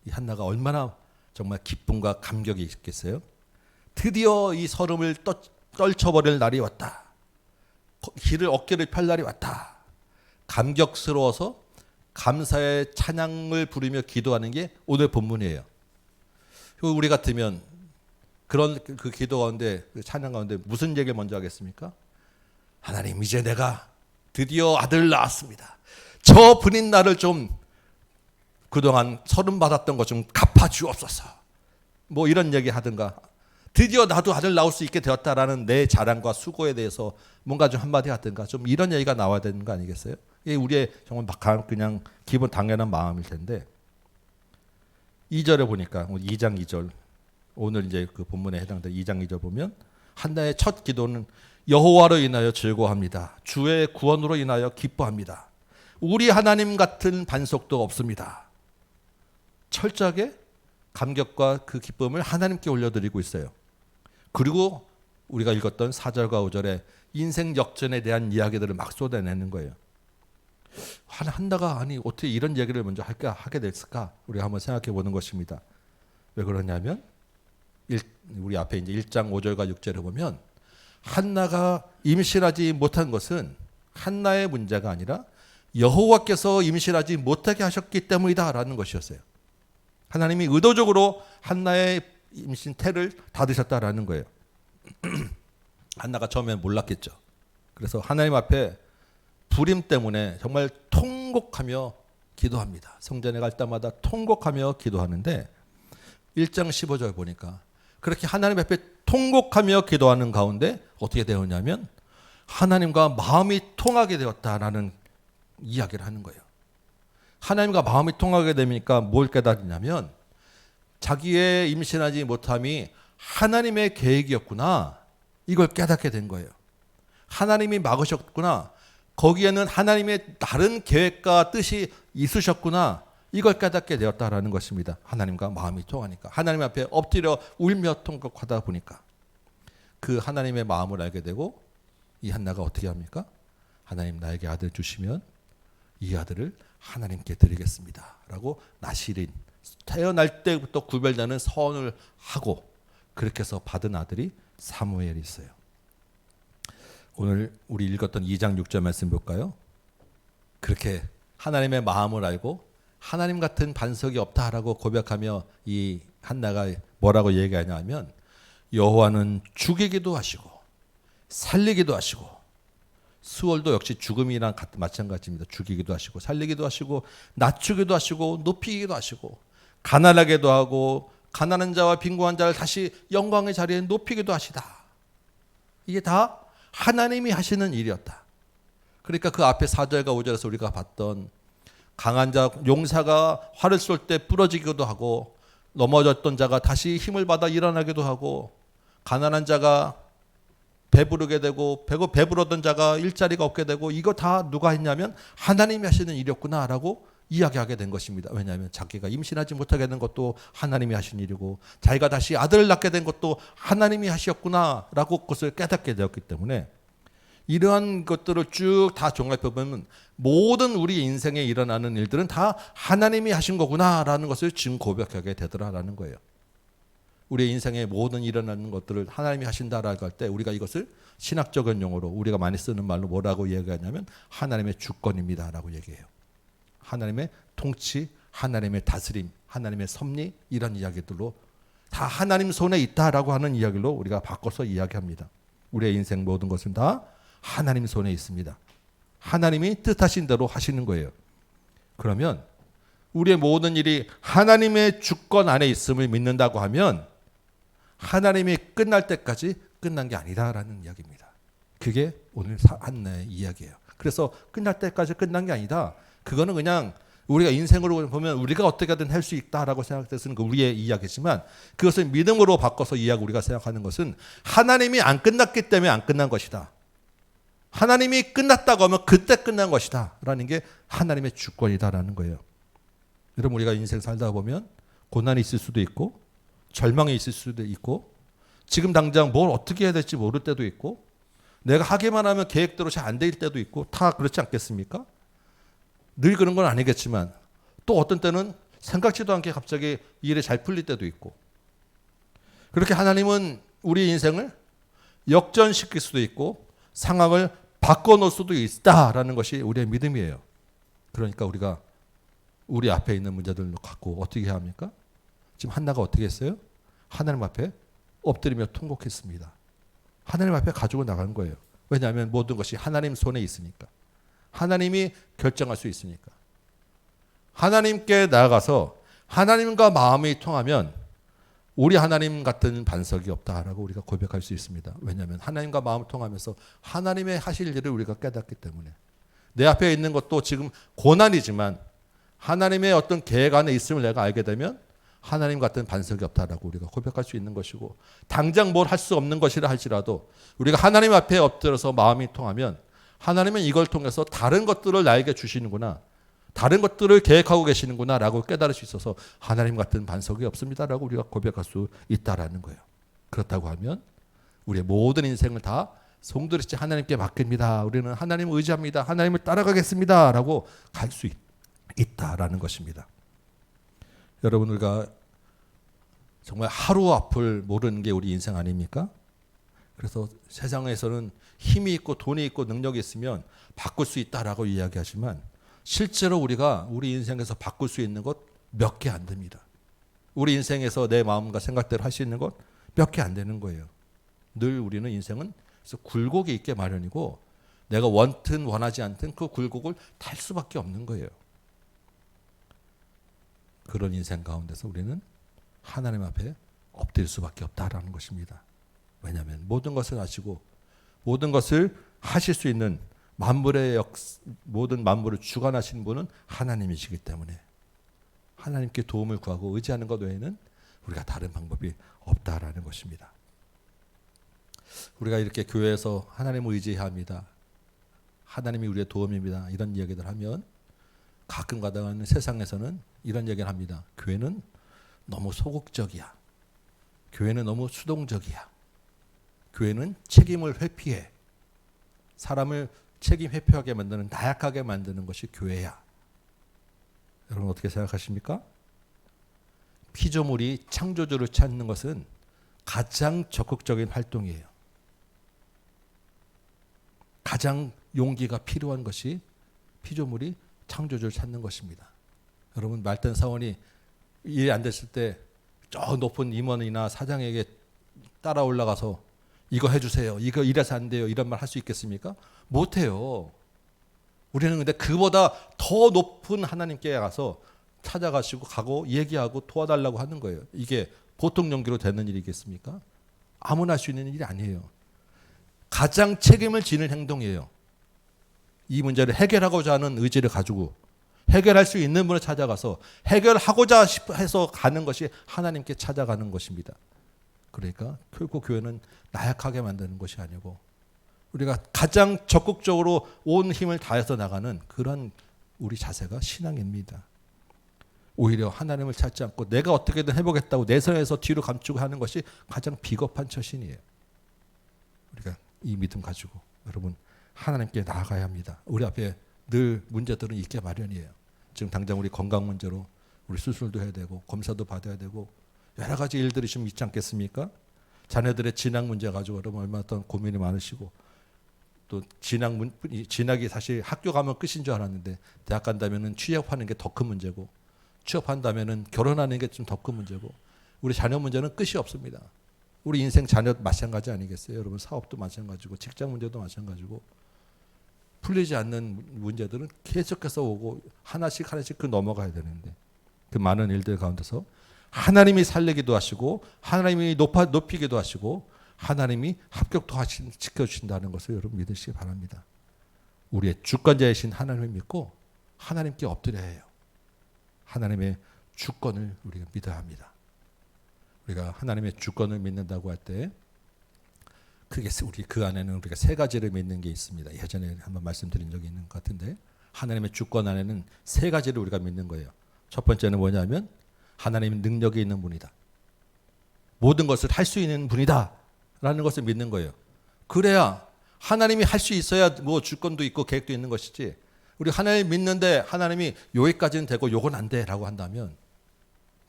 이 한나가 얼마나 정말 기쁨과 감격이 있겠어요? 드디어 이 서름을 떨쳐버릴 날이 왔다. 어깨를 펼 날이 왔다. 감격스러워서 감사의 찬양을 부르며 기도하는 게 오늘 본문이에요. 우리 같으면 그런 그 기도 가운데 그 찬양 가운데 무슨 얘기를 먼저 하겠습니까? 하나님 이제 내가 드디어 아들을 낳았습니다. 저 분인 나를 좀 그동안 서름 받았던 것 좀 갚아주옵소서. 뭐 이런 얘기 하든가 드디어 나도 아들 낳을 수 있게 되었다라는 내 자랑과 수고에 대해서 뭔가 좀 한마디 하든가 좀 이런 얘기가 나와야 되는 거 아니겠어요? 이게 우리의 정말 그냥 기본 당연한 마음일 텐데 2절에 보니까 2장 2절 오늘 이제 그 본문에 해당되는 2장 2절 보면 한나의 첫 기도는 여호와로 인하여 즐거워합니다. 주의 구원으로 인하여 기뻐합니다. 우리 하나님 같은 반석도 없습니다. 철저하게 감격과 그 기쁨을 하나님께 올려드리고 있어요. 그리고 우리가 읽었던 4절과 5절에 인생 역전에 대한 이야기들을 막 쏟아내는 거예요. 한나가 어떻게 이런 얘기를 먼저 하게 됐을까? 우리가 한번 생각해 보는 것입니다. 왜 그러냐면 우리 앞에 이제 1장 5절과 6절에 보면 한나가 임신하지 못한 것은 한나의 문제가 아니라 여호와께서 임신하지 못하게 하셨기 때문이다라는 것이었어요. 하나님이 의도적으로 한나의 임신 태를 닫으셨다라는 거예요. 한나가 처음엔 몰랐겠죠. 그래서 하나님 앞에 불임 때문에 정말 통곡하며 기도합니다. 성전에 갈 때마다 통곡하며 기도하는데 1장 15절 보니까 그렇게 하나님 앞에 통곡하며 기도하는 가운데 어떻게 되었냐면 하나님과 마음이 통하게 되었다라는 이야기를 하는 거예요. 하나님과 마음이 통하게 되니까 뭘 깨달았냐면 자기의 임신하지 못함이 하나님의 계획이었구나. 이걸 깨닫게 된 거예요. 하나님이 막으셨구나. 거기에는 하나님의 다른 계획과 뜻이 있으셨구나. 이걸 깨닫게 되었다라는 것입니다. 하나님과 마음이 통하니까, 하나님 앞에 엎드려 울며 통곡하다 보니까 그 하나님의 마음을 알게 되고, 이 한나가 어떻게 합니까? 하나님 나에게 아들 주시면 이 아들을 하나님께 드리겠습니다 라고 나실인, 태어날 때부터 구별되는 서원을 하고 그렇게 해서 받은 아들이 사무엘이 있어요. 오늘 우리 읽었던 2장 6절 말씀 볼까요? 그렇게 하나님의 마음을 알고 하나님 같은 반석이 없다라고 고백하며 이 한나가 뭐라고 얘기하냐 하면, 여호와는 죽이기도 하시고 살리기도 하시고, 수월도 역시 죽음이랑 마찬가지입니다. 죽이기도 하시고 살리기도 하시고 낮추기도 하시고 높이기도 하시고, 가난하게도 하고 가난한 자와 빈곤한 자를 다시 영광의 자리에 높이기도 하시다. 이게 다 하나님이 하시는 일이었다. 그러니까 그 앞에 4절과 5절에서 우리가 봤던 강한 자 용사가 활을 쏠 때 부러지기도 하고, 넘어졌던 자가 다시 힘을 받아 일어나기도 하고, 가난한 자가 배부르게 되고 배부르던 자가 일자리가 없게 되고, 이거 다 누가 했냐면 하나님이 하시는 일이었구나라고 이야기하게 된 것입니다. 왜냐하면 자기가 임신하지 못하게 된 것도 하나님이 하신 일이고, 자기가 다시 아들을 낳게 된 것도 하나님이 하셨구나라고 그것을 깨닫게 되었기 때문에, 이러한 것들을 쭉 다 종합해 보면 모든 우리 인생에 일어나는 일들은 다 하나님이 하신 거구나라는 것을 지금 고백하게 되더라라는 거예요. 우리 인생의 모든 일어나는 것들을 하나님이 하신다라고 할 때, 우리가 이것을 신학적인 용어로 우리가 많이 쓰는 말로 뭐라고 얘기하냐면 하나님의 주권입니다라고 얘기해요. 하나님의 통치, 하나님의 다스림, 하나님의 섭리, 이런 이야기들로 다 하나님 손에 있다라고 하는 이야기로 우리가 바꿔서 이야기합니다. 우리의 인생 모든 것은 다 하나님 손에 있습니다. 하나님이 뜻하신 대로 하시는 거예요. 그러면 우리의 모든 일이 하나님의 주권 안에 있음을 믿는다고 하면 하나님이 끝날 때까지 끝난 게 아니다라는 이야기입니다. 그게 오늘 한나의 이야기예요. 그래서 끝날 때까지 끝난 게 아니다. 그거는 그냥 우리가 인생으로 보면 우리가 어떻게든 할 수 있다라고 생각해서는 그 우리의 이야기지만, 그것을 믿음으로 바꿔서 우리가 생각하는 것은 하나님이 안 끝났기 때문에 안 끝난 것이다. 하나님이 끝났다고 하면 그때 끝난 것이다 라는 게 하나님의 주권이다라는 거예요. 여러분, 우리가 인생 살다 보면 고난이 있을 수도 있고 절망이 있을 수도 있고, 지금 당장 뭘 어떻게 해야 될지 모를 때도 있고, 내가 하기만 하면 계획대로 잘 안 될 때도 있고, 다 그렇지 않겠습니까? 늘 그런 건 아니겠지만 또 어떤 때는 생각지도 않게 갑자기 일이 잘 풀릴 때도 있고, 그렇게 하나님은 우리 인생을 역전시킬 수도 있고 상황을 바꿔놓을 수도 있다라는 것이 우리의 믿음이에요. 그러니까 우리가 우리 앞에 있는 문제들을 갖고 어떻게 해야 합니까? 지금 한나가 어떻게 했어요? 하나님 앞에 엎드리며 통곡했습니다. 하나님 앞에 가지고 나간 거예요. 왜냐하면 모든 것이 하나님 손에 있으니까. 하나님이 결정할 수 있으니까. 하나님께 나아가서 하나님과 마음이 통하면 우리 하나님 같은 반석이 없다라고 우리가 고백할 수 있습니다. 왜냐하면 하나님과 마음을 통하면서 하나님의 하실 일을 우리가 깨닫기 때문에, 내 앞에 있는 것도 지금 고난이지만 하나님의 어떤 계획 안에 있음을 내가 알게 되면 하나님 같은 반석이 없다라고 우리가 고백할 수 있는 것이고, 당장 뭘 할 수 없는 것이라 할지라도 우리가 하나님 앞에 엎드려서 마음이 통하면 하나님은 이걸 통해서 다른 것들을 나에게 주시는구나, 다른 것들을 계획하고 계시는구나 라고 깨달을 수 있어서 하나님 같은 반석이 없습니다라고 우리가 고백할 수 있다라는 거예요. 그렇다고 하면 우리의 모든 인생을 다 송두리째 하나님께 맡깁니다, 우리는 하나님을 의지합니다, 하나님을 따라가겠습니다 라고 갈 수 있다라는 것입니다. 여러분, 우리가 정말 하루 앞을 모르는 게 우리 인생 아닙니까? 그래서 세상에서는 힘이 있고 돈이 있고 능력이 있으면 바꿀 수 있다라고 이야기하지만, 실제로 우리가 우리 인생에서 바꿀 수 있는 것 몇 개 안 됩니다. 우리 인생에서 내 마음과 생각대로 할 수 있는 것 몇 개 안 되는 거예요. 늘 우리는 인생은 그래서 굴곡이 있게 마련이고, 내가 원든 원하지 않든 그 굴곡을 탈 수밖에 없는 거예요. 그런 인생 가운데서 우리는 하나님 앞에 엎드릴 수밖에 없다라는 것입니다. 왜냐하면 모든 것을 아시고 모든 것을 하실 수 있는 모든 만물을 주관하시는 분은 하나님이시기 때문에 하나님께 도움을 구하고 의지하는 것 외에는 우리가 다른 방법이 없다라는 것입니다. 우리가 이렇게 교회에서 하나님을 의지해야 합니다, 하나님이 우리의 도움입니다, 이런 이야기들 하면 가끔 가다가는 세상에서는 이런 얘기를 합니다. 교회는 너무 소극적이야. 교회는 너무 수동적이야. 교회는 책임을 회피해. 사람을 책임 회피하게 만드는, 나약하게 만드는 것이 교회야. 여러분 어떻게 생각하십니까? 피조물이 창조주를 찾는 것은 가장 적극적인 활동이에요. 가장 용기가 필요한 것이 피조물이 창조주를 찾는 것입니다. 여러분 말단 사원이 일이 안 됐을 때 저 높은 임원이나 사장에게 따라 올라가서 이거 해주세요. 이거 이래서 안 돼요. 이런 말 할 수 있겠습니까? 못해요. 우리는 근데 그보다 더 높은 하나님께 가서 찾아가시고 가고 얘기하고 도와달라고 하는 거예요. 이게 보통 용기로 되는 일이겠습니까? 아무나 할 수 있는 일이 아니에요. 가장 책임을 지는 행동이에요. 이 문제를 해결하고자 하는 의지를 가지고 해결할 수 있는 분을 찾아가서 해결하고자 해서 가는 것이 하나님께 찾아가는 것입니다. 그러니까 결국 교회는 나약하게 만드는 것이 아니고 우리가 가장 적극적으로 온 힘을 다해서 나가는 그런 우리 자세가 신앙입니다. 오히려 하나님을 찾지 않고 내가 어떻게든 해보겠다고 내성에서 뒤로 감추고 하는 것이 가장 비겁한 처신이에요. 우리가 이 믿음 가지고 여러분 하나님께 나아가야 합니다. 우리 앞에 늘 문제들은 있게 마련이에요. 지금 당장 우리 건강 문제로 우리 수술도 해야 되고 검사도 받아야 되고 여러 가지 일들이 좀 있지 않겠습니까? 자녀들의 진학 문제 가지고 여러분 얼마나 또 고민이 많으시고 또 진학이 사실 학교 가면 끝인 줄 알았는데 대학 간다면은 취업하는 게 더 큰 문제고 취업한다면은 결혼하는 게 좀 더 큰 문제고 우리 자녀 문제는 끝이 없습니다. 우리 인생 자녀 마찬가지 아니겠어요? 여러분 사업도 마찬가지고 직장 문제도 마찬가지고 풀리지 않는 문제들은 계속해서 오고 하나씩 그 넘어가야 되는데 그 많은 일들 가운데서 하나님이 살리기도 하시고 하나님이 높이기도 하시고 하나님이 합격도 지켜주신다는 것을 여러분 믿으시기 바랍니다. 우리의 주권자이신 하나님을 믿고 하나님께 엎드려야 해요. 하나님의 주권을 우리가 믿어야 합니다. 우리가 하나님의 주권을 믿는다고 할 때 크게 우리 그 안에는 우리가 세 가지를 믿는 게 있습니다. 예전에 한번 말씀드린 적이 있는 것 같은데 하나님의 주권 안에는 세 가지를 우리가 믿는 거예요. 첫 번째는 뭐냐면 하나님은 능력이 있는 분이다. 모든 것을 할 수 있는 분이다 라는 것을 믿는 거예요. 그래야 하나님이 할 수 있어야 뭐 주권도 있고 계획도 있는 것이지 우리 하나님 믿는데 하나님이 여기까지는 되고 요건 안 돼 라고 한다면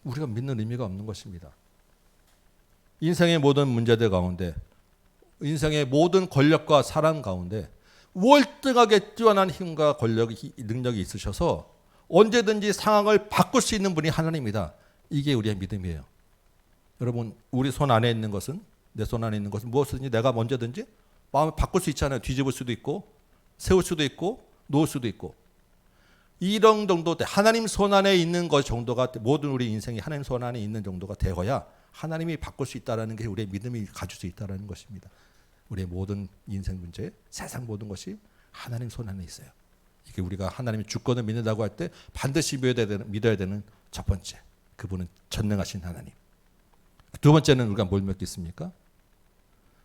우리가 믿는 의미가 없는 것입니다. 인생의 모든 문제들 가운데 인생의 모든 권력과 사랑 가운데 월등하게 뛰어난 힘과 권력이 능력이 있으셔서 언제든지 상황을 바꿀 수 있는 분이 하나님이다. 이게 우리의 믿음이에요. 여러분 우리 손 안에 있는 것은 내 손 안에 있는 것은 무엇이든지 내가 언제든지 마음을 바꿀 수 있잖아요. 뒤집을 수도 있고 세울 수도 있고 놓을 수도 있고 이런 정도 하나님 손 안에 있는 것 정도가 모든 우리 인생이 하나님 손 안에 있는 정도가 되어야 하나님이 바꿀 수 있다는 게 우리의 믿음이 가질 수 있다는 것입니다. 우리의 모든 인생 문제, 세상 모든 것이 하나님 손 안에 있어요. 이게 우리가 하나님의 주권을 믿는다고 할 때 반드시 믿어야 되는 첫 번째, 그분은 전능하신 하나님. 두 번째는 우리가 뭘 믿겠습니까?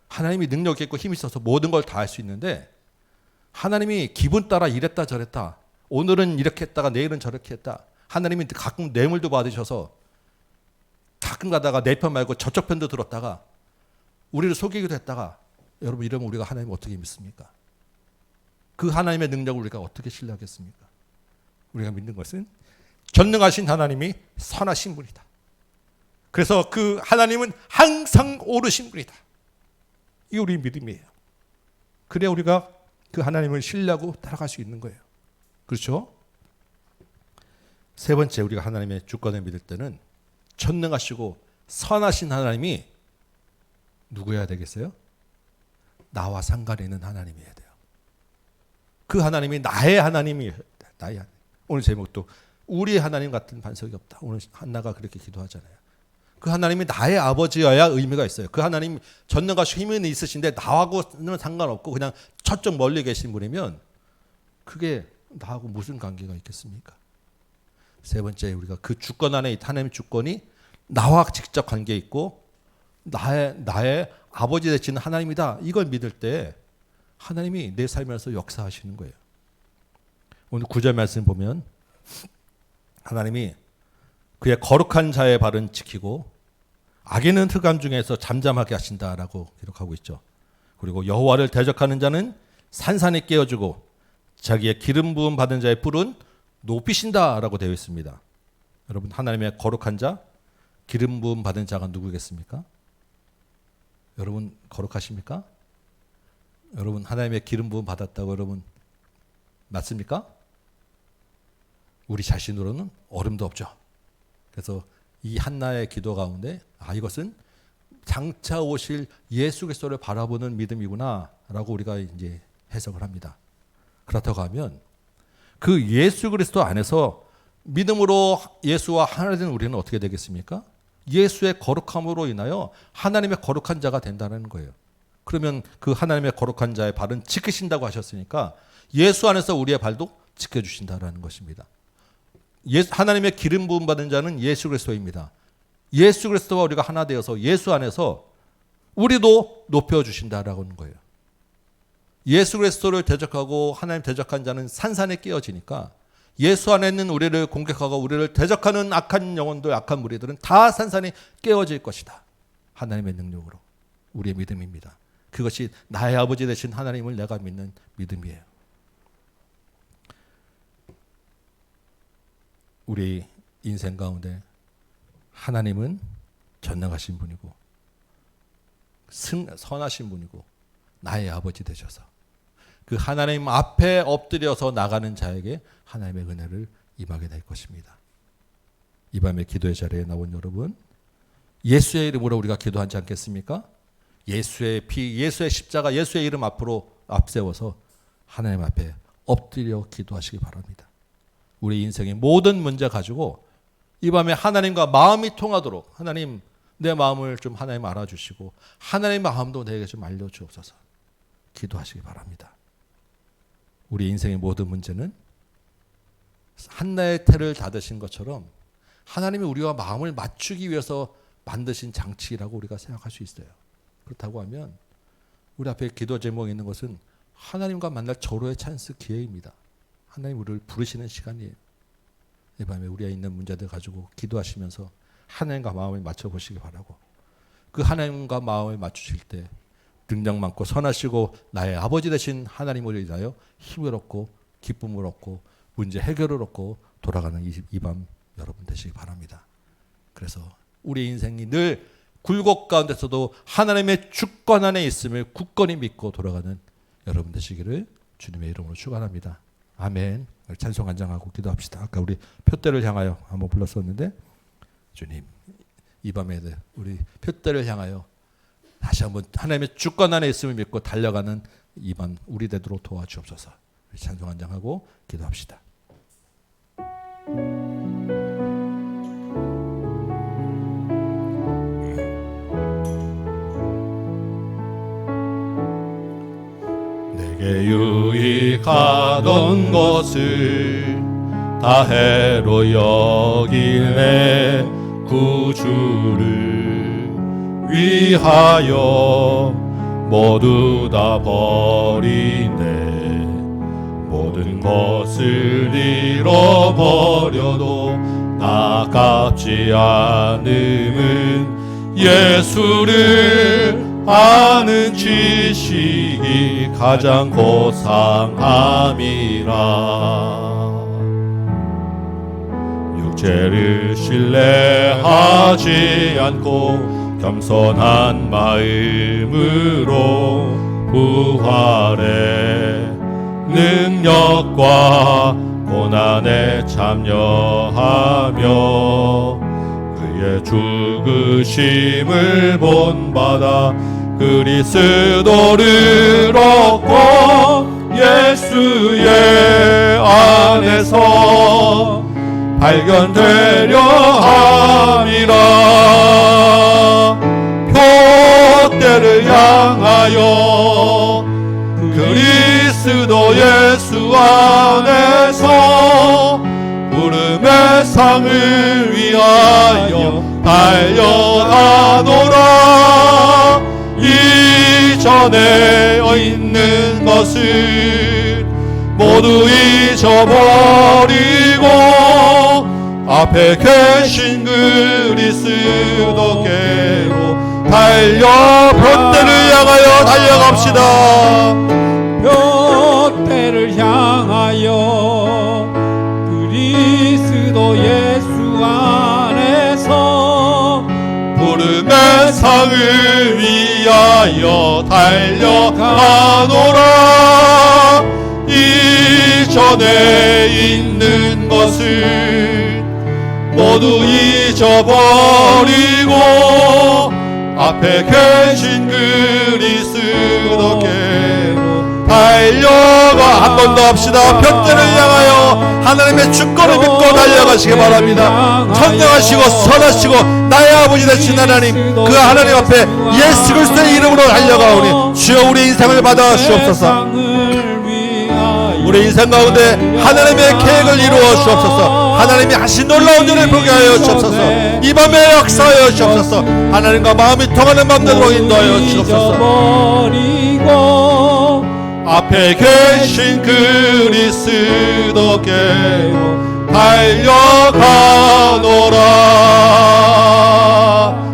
하나님이 능력이 있고 힘이 있어서 모든 걸 다 할 수 있는데 하나님이 기분 따라 이랬다 저랬다 오늘은 이렇게 했다가 내일은 저렇게 했다 하나님이 가끔 뇌물도 받으셔서 가끔 가다가 내 편 말고 저쪽 편도 들었다가 우리를 속이기도 했다가 여러분 이러면 우리가 하나님 어떻게 믿습니까? 그 하나님의 능력을 우리가 어떻게 신뢰하겠습니까? 우리가 믿는 것은 전능하신 하나님이 선하신 분이다. 그래서 그 하나님은 항상 옳으신 분이다. 이게 우리 믿음이에요. 그래야 우리가 그 하나님을 신뢰하고 따라갈 수 있는 거예요. 그렇죠? 세 번째 우리가 하나님의 주권을 믿을 때는 전능하시고 선하신 하나님이 누구여야 되겠어요? 나와 상관이 있는 하나님이어야 돼요. 그 하나님이 나의 하나님이 나의 하나님. 오늘 제목도 우리의 하나님 같은 반석이 없다. 오늘 한나가 그렇게 기도하잖아요. 그 하나님이 나의 아버지여야 의미가 있어요. 그 하나님 전능하시고 힘이 있으신데 나하고는 상관없고 그냥 저쪽 멀리 계신 분이면 그게 나하고 무슨 관계가 있겠습니까? 세 번째 우리가 그 주권 안에 하나님의 주권이 나와 직접 관계 있고 나의 아버지 되시는 하나님이다. 이걸 믿을 때 하나님이 내 삶에서 역사하시는 거예요. 오늘 9절 말씀 보면 하나님이 그의 거룩한 자의 발은 지키고 악인은 흑암 중에서 잠잠하게 하신다라고 기록하고 있죠. 그리고 여호와를 대적하는 자는 산산이 깨어지고 자기의 기름 부음 받은 자의 뿔은 높이신다라고 되어 있습니다. 여러분, 하나님의 거룩한 자, 기름 부음 받은 자가 누구겠습니까? 여러분 거룩하십니까? 여러분 하나님의 기름 부음 받았다고 여러분 맞습니까? 우리 자신으로는 어림도 없죠. 그래서 이 한나의 기도 가운데 이것은 장차 오실 예수 그리스도를 바라보는 믿음이구나라고 우리가 이제 해석을 합니다. 그렇다고 하면 그 예수 그리스도 안에서 믿음으로 예수와 하나 된 우리는 어떻게 되겠습니까? 예수의 거룩함으로 인하여 하나님의 거룩한 자가 된다는 거예요. 그러면 그 하나님의 거룩한 자의 발은 지키신다고 하셨으니까 예수 안에서 우리의 발도 지켜주신다라는 것입니다. 하나님의 기름 부음 받은 자는 예수 그리스도입니다. 예수 그리스도와 우리가 하나 되어서 예수 안에서 우리도 높여주신다라고 하는 거예요. 예수 그리스도를 대적하고 하나님 대적한 자는 산산에 깨어지니까 예수 안에 있는 우리를 공격하고 우리를 대적하는 악한 영혼들, 악한 무리들은 다 산산이 깨어질 것이다. 하나님의 능력으로. 우리의 믿음입니다. 그것이 나의 아버지 되신 하나님을 내가 믿는 믿음이에요. 우리 인생 가운데 하나님은 전능하신 분이고 선하신 분이고 나의 아버지 되셔서 그 하나님 앞에 엎드려서 나가는 자에게 하나님의 은혜를 임하게 될 것입니다. 이 밤에 기도의 자리에 나온 여러분, 예수의 이름으로 우리가 기도하지 않겠습니까? 예수의 피, 예수의 십자가, 예수의 이름 앞으로 앞세워서 하나님 앞에 엎드려 기도하시기 바랍니다. 우리 인생의 모든 문제 가지고 이 밤에 하나님과 마음이 통하도록 하나님, 내 마음을 좀 하나님 알아주시고 하나님의 마음도 내게 좀 알려주옵소서 기도하시기 바랍니다. 우리 인생의 모든 문제는 한나의 태를 닫으신 것처럼 하나님이 우리와 마음을 맞추기 위해서 만드신 장치라고 우리가 생각할 수 있어요. 그렇다고 하면 우리 앞에 기도 제목이 있는 것은 하나님과 만날 절호의 찬스 기회입니다. 하나님 우리를 부르시는 시간이에요. 이 밤에 우리가 있는 문제들 가지고 기도하시면서 하나님과 마음을 맞춰보시기 바라고, 그 하나님과 마음을 맞추실 때 능력 많고 선하시고 나의 아버지 되신 하나님을 인하여 힘을 얻고 기쁨을 얻고 문제 해결을 얻고 돌아가는 이 밤 여러분 되시기 바랍니다. 그래서 우리 인생이 늘 굴곡 가운데서도 하나님의 주권 안에 있음을 굳건히 믿고 돌아가는 여러분 되시기를 주님의 이름으로 축원합니다. 아멘. 찬송 한장하고 기도합시다. 아까 우리 표대를 향하여 한번 불렀었는데, 주님 이 밤에 우리 표대를 향하여 다시 한번 하나님의 주권 안에 있음을 믿고 달려가는 이 밤 우리 되도록 도와주옵소서. 찬송 한장하고 기도합시다. 내게 유익하던 것을 다 해로 여기네 구주를 위하여 모두 다 버리네. 모든 것을 잃어버려도 아깝지 않음은 예수를 아는 지식이 가장 고상함이라. 육체를 신뢰하지 않고 겸손한 마음으로 부활의 능력과 고난에 참여하며 그의 죽으심을 본받아 그리스도를 얻고 예수의 안에서 발견되려 함이라. 표대를 향하여 그리스도 예수 안에서 부름의 상을 위하여 달려가노라. 이전에 있는 것을 모두 잊어버리고 앞에 계신 그리스도께로 달려 둯대를 향하여 달려갑시다. 둯대를 향하여 그리스도 예수 안에서 부름의 상을 위하여 달려가노라. 이전에 있는 것을 모두 잊어버리고 앞에 계신 그리스도께로 달려가. 한 번 더 합시다. 둯대를 향하여 하나님의 주권을 믿고 달려가시기 바랍니다. 선명하시고 선하시고 나의 아버지 되신 하나님, 그 하나님 앞에 예수 그리스도의 이름으로 달려가오니 주여 우리 인생을 받아 주옵소서. 우리 인생 가운데 하나님의 계획을 이루어 주옵소서. 하나님이 하신 놀라운 일을 보게 하여 주옵소서. 이 밤에 역사하여 주옵소서. 하나님과 마음이 통하는 맘대로 인도하여 주옵소서. 앞에 계신 그리스도께로 달려가노라.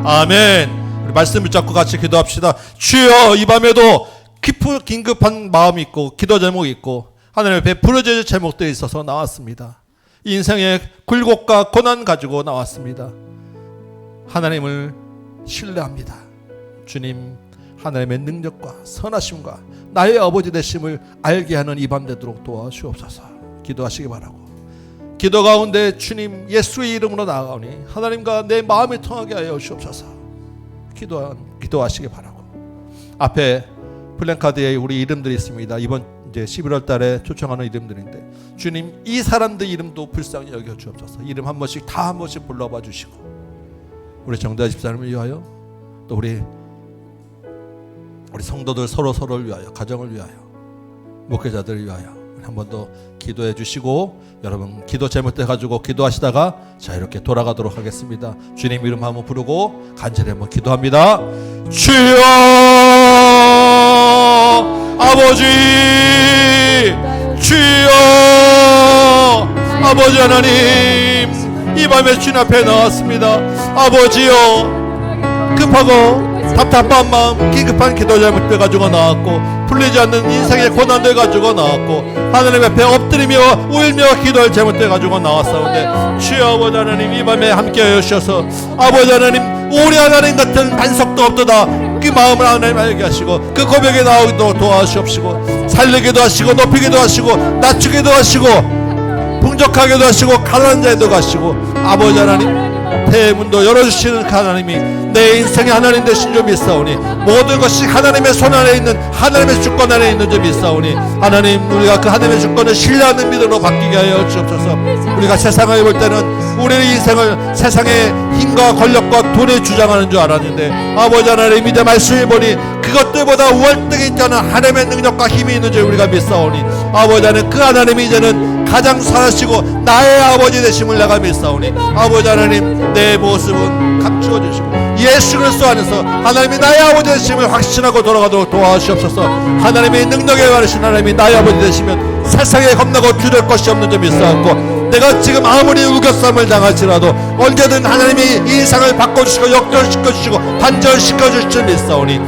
아멘. 우리 말씀 붙잡고 같이 기도합시다. 주여, 이 밤에도 긴급한 마음이 있고 기도 제목이 있고 하나님 앞에 부르짖을 제목들이 있어서 나왔습니다. 인생의 굴곡과 고난 가지고 나왔습니다. 하나님을 신뢰합니다. 주님, 하나님의 능력과 선하심과 나의 아버지 되심을 알게 하는 이 밤 되도록 도와주옵소서. 기도하시기 바라고, 기도 가운데 주님 예수의 이름으로 나아가오니 하나님과 내 마음을 통하게 하여 주옵소서. 기도하시기 바라고. 앞에 플랜카드에 우리 이름들이 있습니다. 이번 이제 11월 달에 초청하는 이름들인데 주님, 이 사람들 이름도 불쌍히 여겨 주옵소서. 이름 한 번씩 다 한 번씩 불러봐 주시고 우리 정다 집사님을 위하여, 또 우리 성도들 서로를 위하여, 가정을 위하여, 목회자들을 위하여 한 번 더 기도해 주시고, 여러분 기도 제목대 가지고 기도하시다가 자 이렇게 돌아가도록 하겠습니다. 주님 이름 한번 부르고 간절히 한번 기도합니다. 주여 아버지, 주여 아버지 하나님, 이 밤에 주님 앞에 나왔습니다. 아버지여, 급하고 답답한 마음, 긴급한 기도 제목들 가지고 나왔고 풀리지 않는 인생의 고난들 가지고 나왔고 하나님 앞에 엎드리며 울며 기도할 제목들 가지고 나왔사온데 주여 아버지 하나님, 이 밤에 함께하여 주셔서 아버지 하나님, 우리 하나님 같은 반석도 없도다 그 마음을 하나님 알게 하시고 그 고백에 나오도록 도와주옵시고, 살리기도 하시고 높이기도 하시고 낮추기도 하시고 풍족하게도 하시고 가난한 자에도 가시고 아버지 하나님 대문도 열어주시는 그 하나님이 내 인생의 하나님 되신 줄 믿사오니, 모든 것이 하나님의 손 안에 있는, 하나님의 주권 안에 있는 줄 믿사오니 하나님, 우리가 그 하나님의 주권을 신뢰하는 믿음으로 바뀌게 하여 주옵소서. 우리가 세상을 볼 때는 우리의 인생을 세상의 힘과 권력과 돈에 주장하는 줄 알았는데 아버지 하나님, 이제 말씀을 보니 그것들보다 월등히 있다는 하나님의 능력과 힘이 있는 줄 우리가 믿사오니 아버지 하나님, 그 하나님이 이제는 가장 선하시고 나의 아버지 되심을 내가 믿사오니 아버지 하나님, 내 모습은 감추어 주시고 예수 그리스도 안에서 하나님이 나의 아버지 되심을 확신하고 돌아가도록 도와주시옵소서. 하나님의 능력에 관하신 하나님이 나의 아버지 되시면 세상에 겁나고 두려울 것이 없는 점 있어갖고 내가 지금 아무리 우겨쌈을 당할지라도 언제든 하나님이 이 인상을 바꿔주시고 역전시켜주시고 반전시켜주실 줄 믿사오니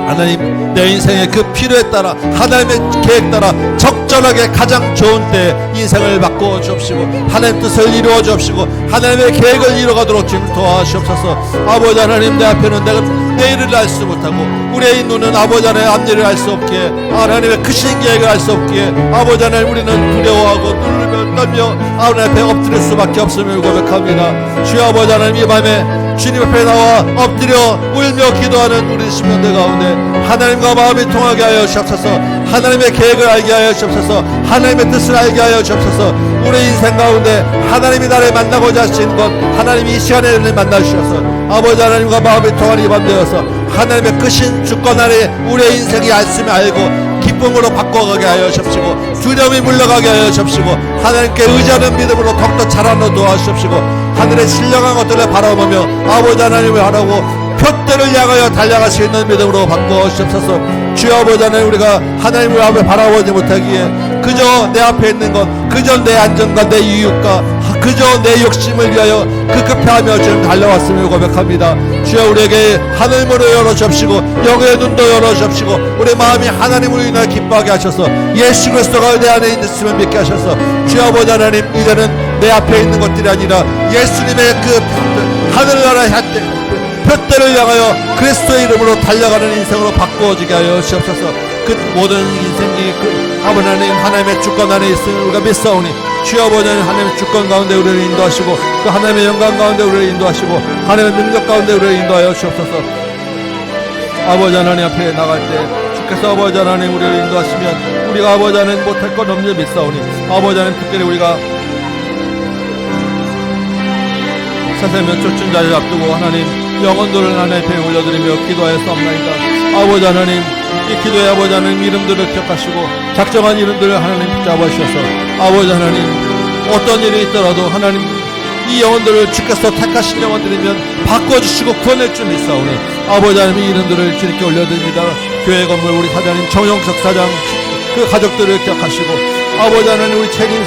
하나님, 내 인생의 그 필요에 따라 하나님의 계획 따라 적절하게 가장 좋은 때에 인생을 바꿔 주옵시고 하나님 뜻을 이루어 주옵시고 하나님의 계획을 이루어가도록 주님 도와주옵소서. 아버지 하나님, 내 앞에는 내가 내일을 알 수 못하고 우리의 눈은 아버지 하나님의 앞일을 알 수 없기에, 하나님의 크신 계획을 알 수 없기에 아버지 하나님, 우리는 두려워하고 누르며 떨며 하나님 앞에 엎드릴 수밖에 없음을 고백합니다. 주여 아버지 하나님, 이 밤에 주님 앞에 나와 엎드려 울며 기도하는 우리 신명들 가운데 하나님과 마음이 통하게 하여 주옵소서. 하나님의 계획을 알게 하여 주옵소서. 하나님의 뜻을 알게 하여 주옵소서. 우리 인생 가운데 하나님이 나를 만나고자 하신 것, 하나님이 이 시간에 나를 만나 주셔서 아버지 하나님과 마음이 통하는 이 밤 되어서 하나님의 크신 주권 아래 우리의 인생이 알씀을 알고 기쁨으로 바꿔가게 하여 주옵시고 두려움이 물러가게 하여 주옵시고 하나님께 의지하는 믿음으로 더욱더 자라는 도와주옵시고 하늘의 신령한 것들을 바라보며 아버지 하나님을 하라고 푯대를 향하여 달려갈 수 있는 믿음으로 바꿔 주옵소서. 주여 아버지 하나님, 우리가 하나님을 앞에 바라보지 못하기에 그저 내 앞에 있는 것, 그저 내 안전과 내 이웃과 그저 내 욕심을 위하여 급급해하며 주님 달려왔음을 고백합니다. 주여 우리에게 하늘 문을 열어주옵시고 영의 눈도 열어주옵시고 우리 마음이 하나님으로 인하여 기뻐하게 하셔서 예수 그리스도가 내 안에 있음을 믿게 하셔서 주여 아버지 하나님, 이제는 내 앞에 있는 것들이 아니라 예수님의 그 하늘나라의 표대를 향하여 그리스도의 이름으로 달려가는 인생으로 바꾸어지게 하여 주옵소서. 그 모든 인생이 아버지 하나님의 주권 안에 있음을 우리가 믿사오니 주여 아버지 하나님의 주권 가운데 우리를 인도하시고 그 하나님의 영광 가운데 우리를 인도하시고 하나님의 능력 가운데 우리를 인도하여 주옵소서. 아버지 하나님 앞에 나갈 때 주께서 아버지 하나님 우리를 인도하시면 우리가 아버지 하나님 못할 것 없는 믿사오니 아버지 하나님 특별히 우리가 세세면 쫓은 자를 앞두고 하나님 영혼들을 하나님 앞에 올려드리며 기도하였사옵나이다. 아버지 하나님, 이 기도의 아버지 하나님 이름들을 기억하시고 작정한 이름들을 하나님 붙잡아 주셔서 아버지 하나님, 어떤 일이 있더라도 하나님 이 영혼들을 주께서 택하신 영혼들이면 바꿔주시고 구원할 줄 믿사오니 아버지 하나님 이 이름들을 주님께 올려드립니다. 교회 건물 우리 사장님 정영석 사장 그 가족들을 기억하시고 아버지 하나님 우리 책임